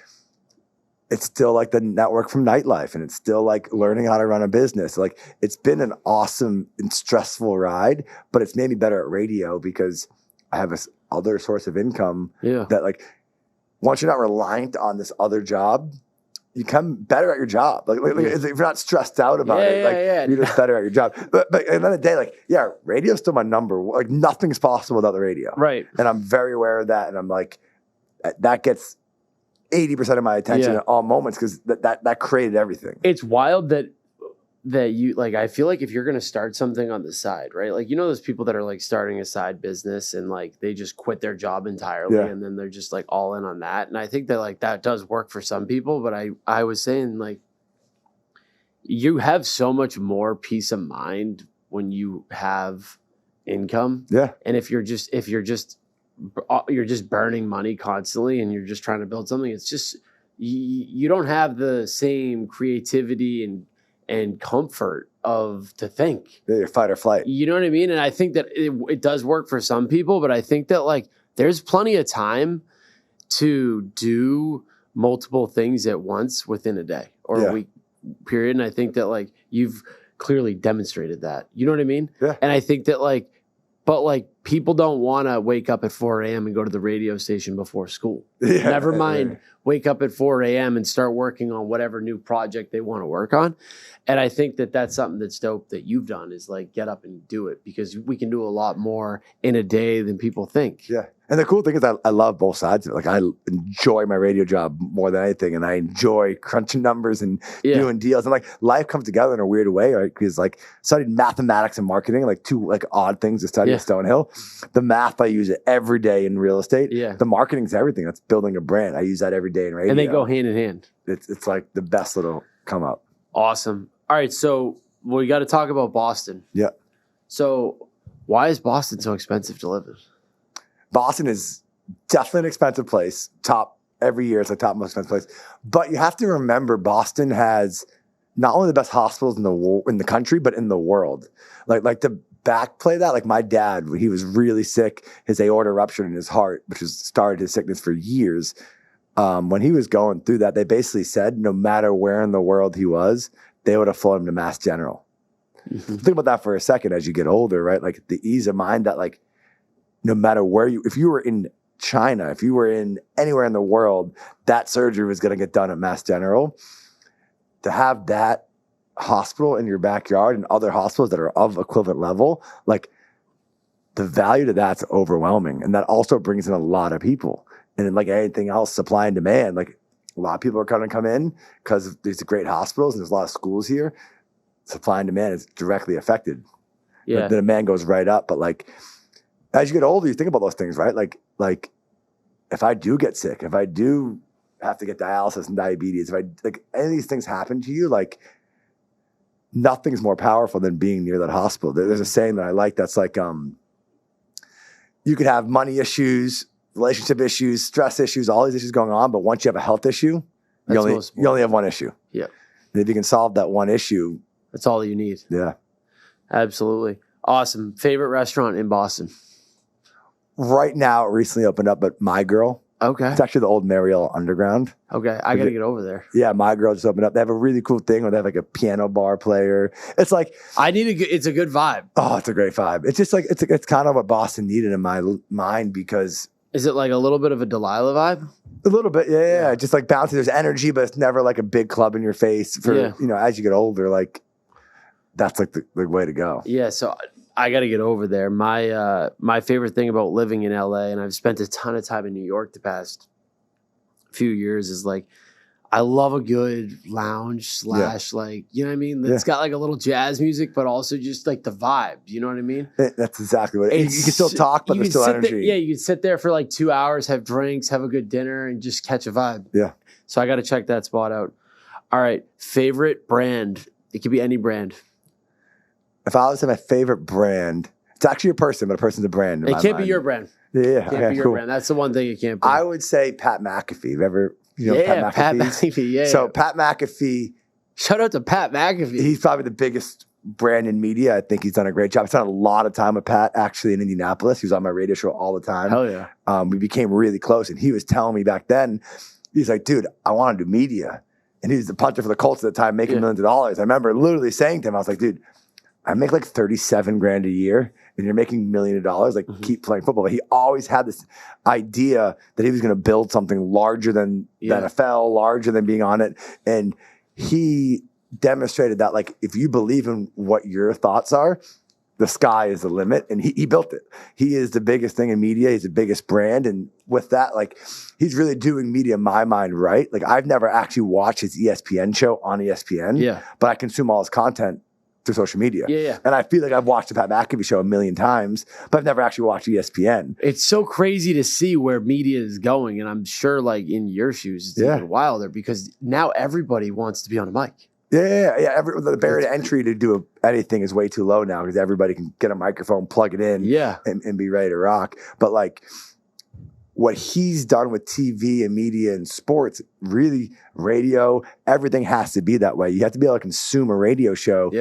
it's still like the network from nightlife, and it's still like learning how to run a business. Like it's been an awesome and stressful ride, but it's made me better at radio because I have this other source of income that like. Once you're not reliant on this other job, you become better at your job. Like if you're not stressed out about it, you're just better at your job. But at the end of the day, radio's still my number. Like nothing's possible without the radio. Right. And I'm very aware of that. And I'm like, that gets 80% of my attention at all moments because that created everything. It's wild that you like, I feel like if you're going to start something on the side, right? Like, those people that are like starting a side business and like, they just quit their job entirely and then they're just like all in on that. And I think that like, that does work for some people, but I was saying like, you have so much more peace of mind when you have income. Yeah. And if you're just burning money constantly and you're just trying to build something, it's just, you don't have the same creativity and comfort to think. Yeah, fight or flight. You know what I mean? And I think that it does work for some people, but I think that like there's plenty of time to do multiple things at once within a day or a week period. And I think that like you've clearly demonstrated that. You know what I mean? Yeah. And I think that like, but like people don't want to wake up at 4 a.m. and go to the radio station before school. Yeah. Never mind wake up at 4 a.m. and start working on whatever new project they want to work on. And I think that that's something that's dope that you've done is like get up and do it because we can do a lot more in a day than people think. Yeah. And the cool thing is I love both sides of it. Like I enjoy my radio job more than anything. And I enjoy crunching numbers and doing deals. And like life comes together in a weird way, right? Because like studied mathematics and marketing, like two like odd things to study at Stonehill. The math, I use it every day in real estate. Yeah. The marketing is everything. That's building a brand. I use that every day in radio. And they go hand in hand. It's like the best little come up. Awesome. All right. So we got to talk about Boston. Yeah. So why is Boston so expensive to live in? Boston is definitely an expensive place. Every year it's the top most expensive place. But you have to remember Boston has not only the best hospitals in the country, but in the world. Like to backplay that, like my dad, he was really sick. His aorta ruptured in his heart, which has started his sickness for years. When he was going through that, they basically said no matter where in the world he was, they would have flown him to Mass General. Mm-hmm. Think about that for a second as you get older, right? Like the ease of mind that like no matter where if you were in China, if you were in anywhere in the world, that surgery was going to get done at Mass General. To have that hospital in your backyard and other hospitals that are of equivalent level, like the value to that's overwhelming. And that also brings in a lot of people. And like anything else, supply and demand, like a lot of people are going to come in because there's great hospitals and there's a lot of schools here. Supply and demand is directly affected. Yeah. The demand goes right up. But like, as you get older, you think about those things, right? Like if I do get sick, if I do have to get dialysis and diabetes, if like any of these things happen to you, like nothing's more powerful than being near that hospital. There's a saying that I like that's like, you could have money issues, relationship issues, stress issues, all these issues going on, but once you have a health issue, you only have one issue. Yeah. And if you can solve that one issue, that's all you need. Yeah. Absolutely. Awesome. Favorite restaurant in Boston? Right now, it recently opened up at My Girl Okay. It's actually the old Mariel Underground. Okay. I got to get over there. Yeah, my girl just opened up. They have a really cool thing where they have like a piano bar player. It's like it's a good vibe. Oh, it's a great vibe. It's just like it's kind of what Boston needed in my mind because is it like a little bit of a Delilah vibe? A little bit, yeah. Just like bouncy. There's energy, but it's never like a big club in your face. For as you get older, like that's like the way to go. Yeah, so I got to get over there. My favorite thing about living in LA, and I've spent a ton of time in New York the past few years, is like I love a good lounge / like, you know what I mean? It's got like a little jazz music, but also just like the vibe. You know what I mean? That's exactly what it is. You can still talk, but there's still energy. You can sit there for like 2 hours, have drinks, have a good dinner, and just catch a vibe. Yeah. So I got to check that spot out. All right. Favorite brand? It could be any brand. If I was to say my favorite brand, it's actually a person, but a person's a brand. It can't be your brand. Yeah. It can't be your brand. That's the one thing it can't be. I would say Pat McAfee. Have you ever... Pat McAfee. Yeah. So Pat McAfee. Shout out to Pat McAfee. He's probably the biggest brand in media. I think he's done a great job. I spent a lot of time with Pat actually in Indianapolis. He was on my radio show all the time. Hell yeah. We became really close, and he was telling me back then, he's like, dude, I want to do media. And he was the punter for the Colts at the time, making millions of dollars. I remember literally saying to him, I was like, dude, I make like $37,000 a year and you're making $1 million, like keep playing football. But he always had this idea that he was going to build something larger than the NFL, larger than being on it. And he demonstrated that, like, if you believe in what your thoughts are, the sky is the limit. And he built it. He is the biggest thing in media. He's the biggest brand. And with that, like, he's really doing media in my mind right. Like, I've never actually watched his ESPN show on ESPN, but I consume all his content through social media. And I feel like I've watched the Pat McAfee show 1,000,000 times, but I've never actually watched ESPN. It's so crazy to see where media is going. And I'm sure, like, in your shoes, it's even wilder because now everybody wants to be on a mic. Yeah. The barrier to entry to do anything is way too low now because everybody can get a microphone, plug it in, and be ready to rock. But like what he's done with TV and media and sports, really radio, everything has to be that way. You have to be able to consume a radio show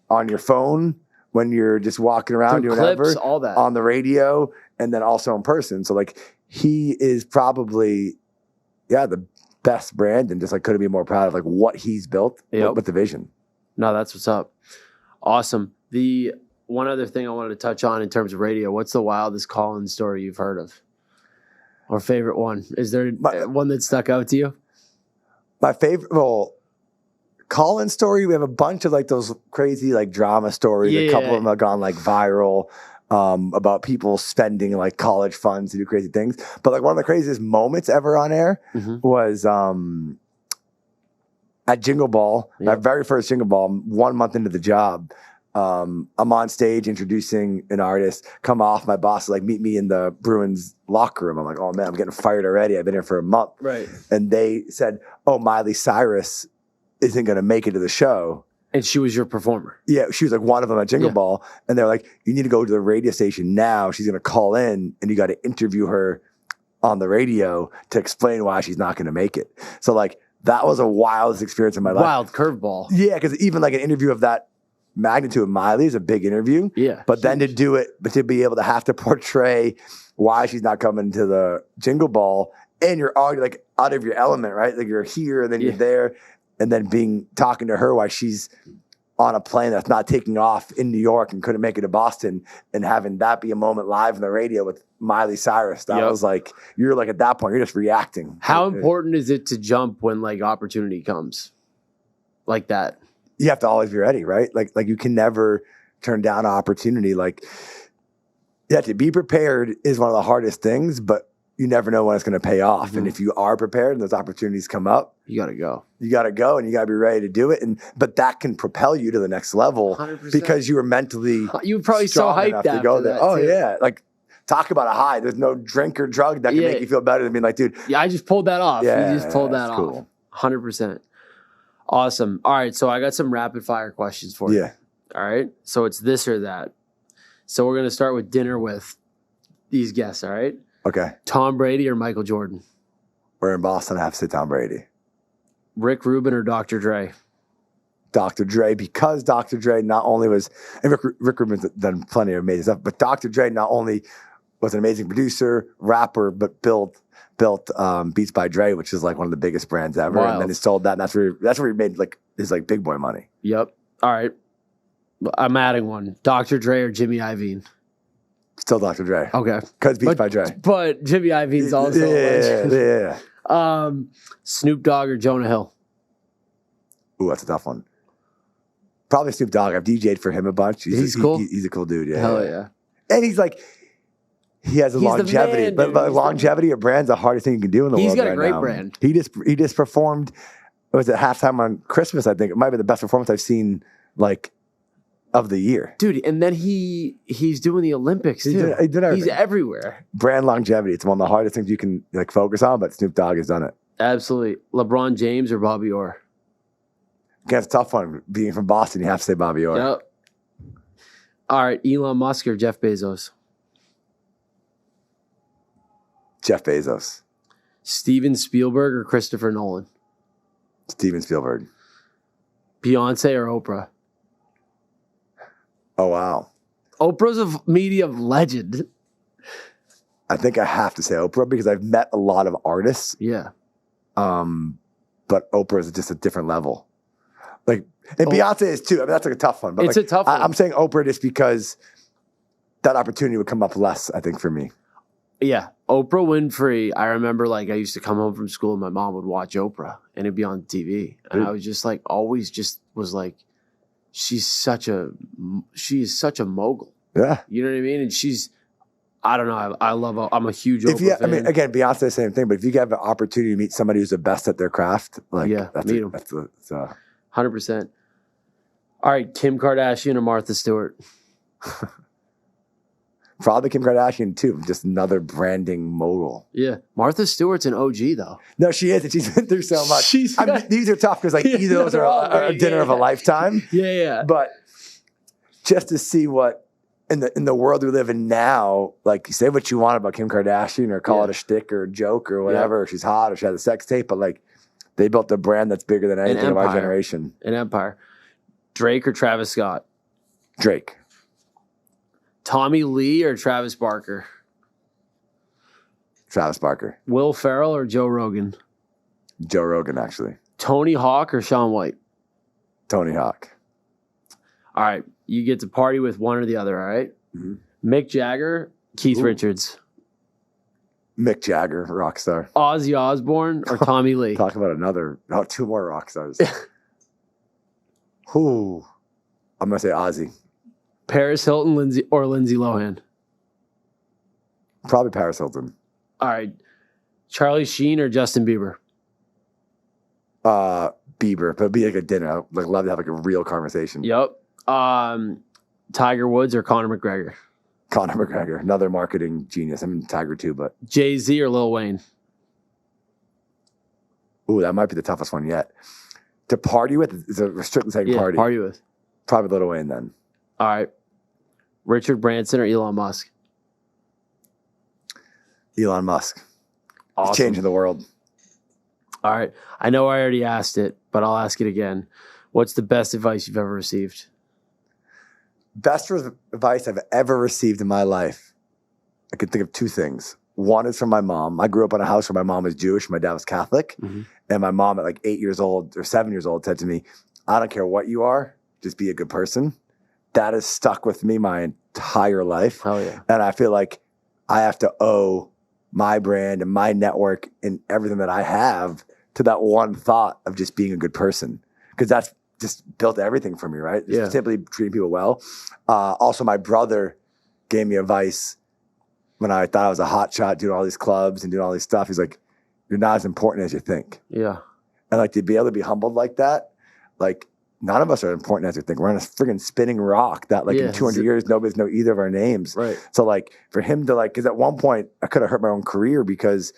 on your phone when you're just walking around doing clips, whatever, all that on the radio, and then also in person. So like he is probably the best brand, and just like couldn't be more proud of like what he's built with the vision. No, that's what's up. Awesome. The one other thing I wanted to touch on in terms of radio, what's the wildest call-in story you've heard of? Or favorite one? Is there one that stuck out to you? My favorite, call-in story, we have a bunch of like those crazy like drama stories. A couple of them have gone like viral about people spending like college funds to do crazy things. But like one of the craziest moments ever on air was at Jingle Ball, my very first Jingle Ball, 1 month into the job. I'm on stage introducing an artist, come off, my boss is like, meet me in the Bruins locker room. I'm like, oh man, I'm getting fired already. I've been here for a month. Right. And they said, oh, Miley Cyrus isn't going to make it to the show. And she was your performer. Yeah, she was like one of them at Jingle Ball. And they're like, you need to go to the radio station now. She's going to call in and you got to interview her on the radio to explain why she's not going to make it. So like that was a wildest experience in my life. Wild curveball. Yeah, because even like an interview of that magnitude of Miley is a big interview. Yeah. But then to do it, but to be able to have to portray why she's not coming to the Jingle Ball, and you're already like out of your element, right? Like you're here and then you're there, and then talking to her while she's on a plane that's not taking off in New York and couldn't make it to Boston, and having that be a moment live on the radio with Miley Cyrus. That was like, you're like at that point, you're just reacting. How important is it to jump when like opportunity comes like that? You have to always be ready, right? Like you can never turn down an opportunity. Like, to be prepared is one of the hardest things, but you never know when it's going to pay off. And if you are prepared and those opportunities come up, you got to go. You got to go and you got to be ready to do it. But that can propel you to the next level 100%. Because you were mentally you were probably so hyped to go there. Oh too. Yeah. Like talk about a high. There's no drink or drug that can make you feel better than being like, dude. Yeah, I just pulled that off. Yeah, you just pulled that off. Cool. 100%. Awesome. All right. So I got some rapid fire questions for you. Yeah. All right. So it's this or that. So we're going to start with dinner with these guests. All right. Okay. Tom Brady or Michael Jordan? We're in Boston. I have to say Tom Brady. Rick Rubin or Dr. Dre? Dr. Dre, because Dr. Dre not only was, and Rick Rubin's done plenty of amazing stuff, but Dr. Dre not only was an amazing producer, rapper, but built Beats by Dre, which is like one of the biggest brands ever. Wild. And then he sold that, and that's where he made like his like big boy money. Yep. All right. I'm adding one. Dr. Dre or Jimmy Iovine? Still Dr. Dre. Okay. Because Beats by Dre. But Jimmy Iovine's also a legend. Yeah. Snoop Dogg or Jonah Hill? Ooh, that's a tough one. Probably Snoop Dogg. I've DJ'd for him a bunch. He's cool. He's a cool dude. Yeah. Hell yeah. And he's like, he has a longevity. Man, but longevity of brand's the hardest thing you can do in the world. He's got a great now. brand. He just performed. It was at halftime on Christmas, I think. It might be the best performance I've seen, like, of the year. Dude, and then he's doing the Olympics too. He did everything. He's everywhere. Brand longevity. It's one of the hardest things you can like focus on, but Snoop Dogg has done it. Absolutely. LeBron James or Bobby Orr? Again, it's a tough one. Being from Boston, you have to say Bobby Orr. Yep. All right, Elon Musk or Jeff Bezos? Jeff Bezos. Steven Spielberg or Christopher Nolan? Steven Spielberg. Beyonce or Oprah? Oh, wow. Oprah's a media legend. I think I have to say Oprah because I've met a lot of artists. Yeah. But Oprah is just a different level. Like, and Beyonce is too. I mean, that's like a tough one. But It's like, a tough one. I'm saying Oprah just because that opportunity would come up less, I think, for me. Yeah. Oprah Winfrey, I remember like I used to come home from school and my mom would watch Oprah and it'd be on TV. And I was just like, always just was like, she is such a mogul. Yeah. You know what I mean? And I don't know. I'm a huge Oprah fan. I mean, again, Beyonce, the same thing. But if you have an opportunity to meet somebody who's the best at their craft, like, Yeah, meet 'em. That's 100%. All right, Kim Kardashian or Martha Stewart? probably Kim Kardashian too. Just another branding mogul. Yeah. Martha Stewart's an OG though. No, she is. And she's been through so much. These are tough because like either those are a dinner of a lifetime. Yeah. But just to see what in the world we live in now, like you say what you want about Kim Kardashian or call it a shtick or a joke or whatever, or she's hot or she has a sex tape, but like they built a brand that's bigger than anything of our generation. An empire. Drake or Travis Scott? Drake. Tommy Lee or Travis Barker? Travis Barker. Will Ferrell or Joe Rogan? Joe Rogan, actually. Tony Hawk or Shaun White? Tony Hawk. All right. You get to party with one or the other, all right? Mm-hmm. Mick Jagger, Keith Richards. Mick Jagger, rock star. Ozzy Osbourne or Tommy Lee? Talk about two more rock stars. Who? I'm going to say Ozzy. Paris Hilton, Lindsay Lohan? Probably Paris Hilton. All right. Charlie Sheen or Justin Bieber? Bieber, but it'd be like a dinner. I'd like love to have like a real conversation. Yep. Tiger Woods or Conor McGregor? Conor McGregor, another marketing genius. I'm in Tiger too, but Jay-Z or Lil Wayne? ooh, that might be the toughest one yet. To party with is a strictly saying party. Party with. Probably Lil Wayne then. All right. Richard Branson or Elon Musk? Elon Musk. Awesome. He's changing the world. All right. I know I already asked it, but I'll ask it again. What's the best advice you've ever received? Best advice I've ever received in my life. I can think of two things. One is from my mom. I grew up in a house where my mom was Jewish, my dad was Catholic. Mm-hmm. And my mom at like 8 years old or 7 years old said to me, I don't care what you are, just be a good person. That has stuck with me my entire life. Oh, yeah. And I feel like I have to owe my brand and my network and everything that I have to that one thought of just being a good person. Because that's just built everything for me, right? Just simply treating people well. Also, my brother gave me advice when I thought I was a hot shot doing all these clubs and doing all this stuff. He's like, you're not as important as you think. Yeah. And like to be able to be humbled like that, like none of us are important as we think. We're on a friggin' spinning rock that like in 200 years, nobody's know either of our names. Right. So like for him to like, because at one point I could have hurt my own career because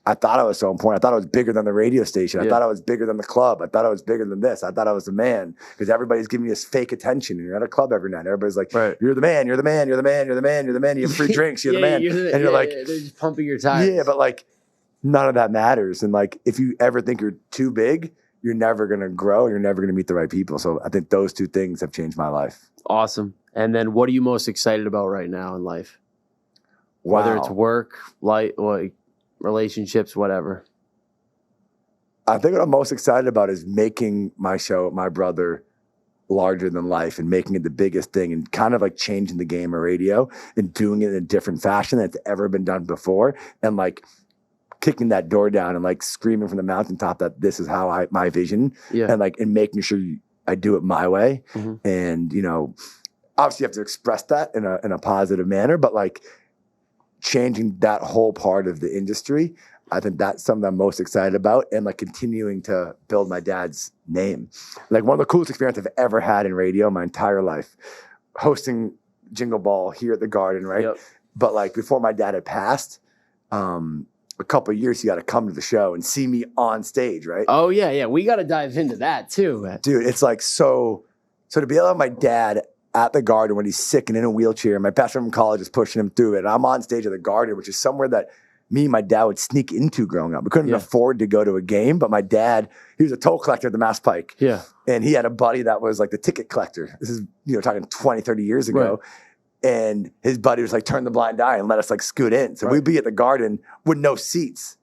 I thought I was so important. I thought I was bigger than the radio station. I thought I was bigger than the club. I thought I was bigger than this. I thought I was the man because everybody's giving you this fake attention. And you're at a club every night. Everybody's like, you're the man, you're the man, you're the man, you're the man, you're the man. You have free drinks, you're the man. And you're like, they're just pumping your tires. Yeah, but like none of that matters. And like if you ever think you're too big, you're never going to grow. You're never going to meet the right people. So I think those two things have changed my life. Awesome. And then what are you most excited about right now in life? whether it's work, like relationships, whatever? I think what I'm most excited about is making my show, My Brother, larger than life and making it the biggest thing and kind of like changing the game of radio and doing it in a different fashion that's ever been done before, and like kicking that door down and like screaming from the mountaintop that this is how my vision, and like and making sure I do it my way. And you know, obviously you have to express that in a positive manner, but like changing that whole part of the industry, I think that's something I'm most excited about, and like continuing to build my dad's name. Like one of the coolest experiences I've ever had in radio my entire life, hosting Jingle Ball here at the Garden, right? Yep. But like before my dad had passed, a couple of years, he got to come to the show and see me on stage, right? Oh yeah. We got to dive into that too. Dude, it's like so to be able to have my dad at the Garden when he's sick and in a wheelchair, my best friend from college is pushing him through it, and I'm on stage at the Garden, which is somewhere that me and my dad would sneak into growing up. We couldn't afford to go to a game, but my dad, he was a toll collector at the Mass Pike. Yeah. And he had a buddy that was like the ticket collector. This is, talking 20, 30 years ago. Right. And his buddy was like, turn the blind eye and let us like scoot in. So we'd be at the Garden with no seats,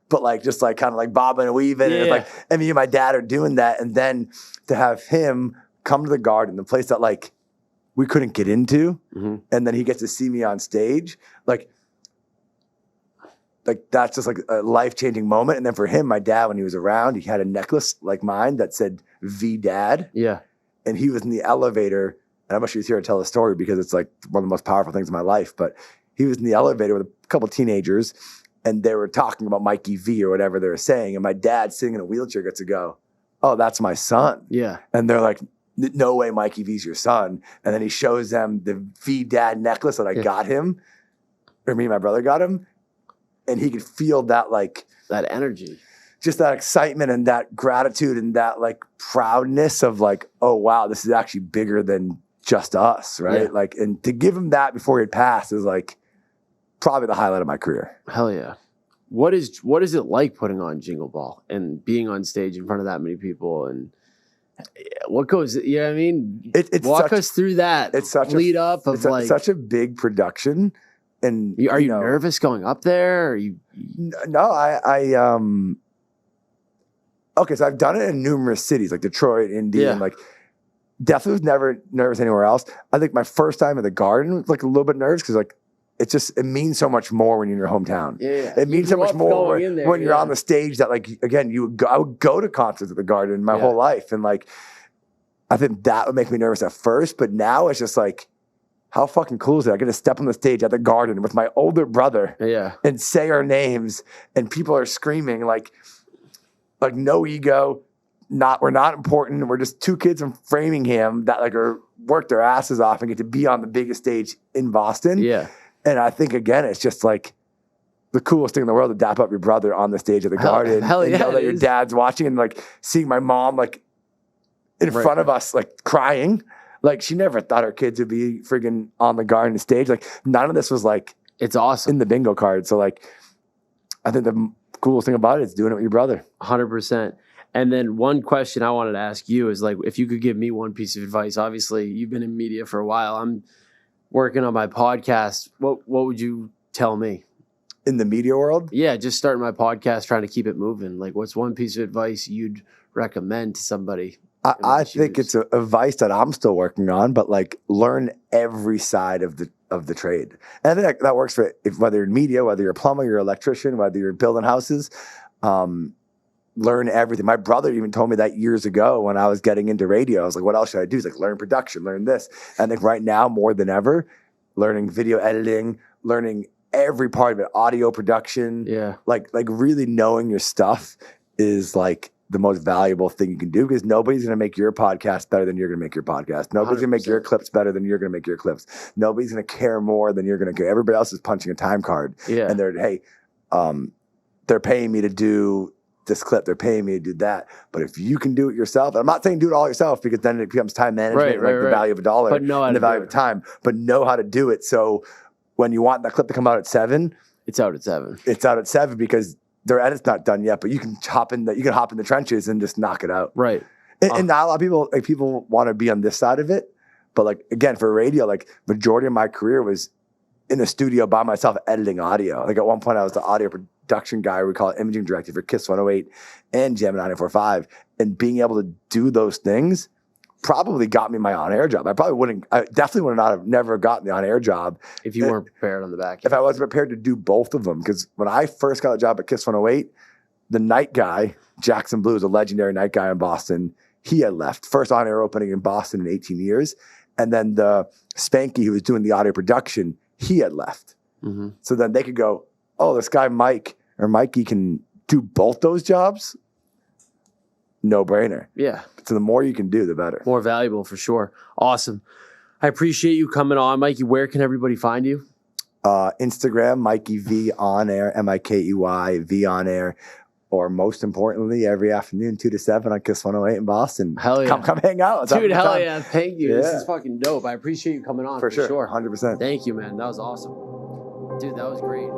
but like, just like kind of like bobbing and weaving. And like, and me and my dad are doing that. And then to have him come to the Garden, the place that like we couldn't get into. And then he gets to see me on stage. Like that's just like a life-changing moment. And then for him, my dad, when he was around, he had a necklace like mine that said V Dad. Yeah. And he was in the elevator, and I'm sure he's here to tell the story because it's like one of the most powerful things in my life. But he was in the elevator with a couple of teenagers, and they were talking about Mikey V or whatever they were saying. And my dad, sitting in a wheelchair, gets to go, "Oh, that's my son." Yeah. And they're like, "No way Mikey V's your son." And then he shows them the V Dad necklace that I got him, or me and my brother got him. And he could feel that like that energy, just that excitement and that gratitude and that like proudness of like, oh wow, this is actually bigger than just us, right? Yeah. Like, and to give him that before he had passed is like probably the highlight of my career. Hell yeah. What is it like putting on Jingle Ball and being on stage in front of that many people, and what goes? You know what I mean? Walk us through that. It's such lead up of like such a big production. And are you nervous going up there? Are you? No, okay, so I've done it in numerous cities like Detroit, Indy, and like definitely was never nervous anywhere else. I think my first time at the Garden was like a little bit nervous because like it means so much more when you're in your hometown. Yeah. It means so much more when you're on the stage that like, again, I would go to concerts at the Garden my whole life. And like, I think that would make me nervous at first, but now it's just like, how fucking cool is it? I get to step on the stage at the Garden with my older brother and say our names, and people are screaming like no ego. We're not important. We're just two kids from Framingham that like work their asses off and get to be on the biggest stage in Boston. Yeah. And I think again, it's just like the coolest thing in the world to dap up your brother on the stage at the Garden. Hell yeah, and know that your dad's watching, and like seeing my mom like in front of us like crying. Like, she never thought her kids would be friggin' on the Garden stage. Like, none of this was like, it's awesome in the bingo card. So like, I think the coolest thing about it is doing it with your brother. 100%. And then one question I wanted to ask you is like, if you could give me one piece of advice. Obviously, you've been in media for a while. I'm working on my podcast. What would you tell me? In the media world? Yeah, just starting my podcast, trying to keep it moving. Like, what's one piece of advice you'd recommend to somebody? I think it's a advice that I'm still working on, but like learn every side of the trade. And I think that works for whether you're in media, whether you're a plumber, you're an electrician, whether you're building houses, learn everything. My brother even told me that years ago when I was getting into radio. I was like, what else should I do? He's like, learn production, learn this. And I think right now more than ever, learning video editing, learning every part of it, audio production, like really knowing your stuff is like the most valuable thing you can do, because nobody's going to make your podcast better than you're going to make your podcast. Nobody's going to make your clips better than you're going to make your clips. Nobody's going to care more than you're going to care. Everybody else is punching a time card. Yeah. And they're paying me to do this clip. They're paying me to do that. But if you can do it yourself, I'm not saying do it all yourself, because then it becomes time management, the value of a dollar and the value of time, but know how to do it. So when you want that clip to come out at 7, it's out at 7. It's out at 7 because their edit's not done yet, but you can hop in the trenches and just knock it out. Right. And not a lot of people want to be on this side of it. But like, again, for radio, like majority of my career was in a studio by myself editing audio. Like at one point I was the audio production guy, we call it imaging director for Kiss 108 and Jam 94.5. And being able to do those things probably got me my on-air job. I definitely would not have never gotten the on-air job. If you weren't prepared on the back end. If I wasn't prepared to do both of them. Because when I first got a job at Kiss 108, the night guy, Jackson Blue, is a legendary night guy in Boston. He had left. First on-air opening in Boston in 18 years. And then the Spanky, who was doing the audio production, he had left. Mm-hmm. So then they could go, oh, this guy Mike or Mikey can do both those jobs? No brainer. Yeah. So the more you can do, the better. More valuable for sure. Awesome. I appreciate you coming on, Mikey. Where can everybody find you? Instagram, Mikey V on air, Mikey V on air. Or most importantly, every afternoon, 2 to 7 on Kiss 108 in Boston. Hell yeah. Come hang out. Dude, hell yeah. Thank you. Yeah. This is fucking dope. I appreciate you coming on for sure. 100%. Thank you, man. That was awesome. Dude, that was great.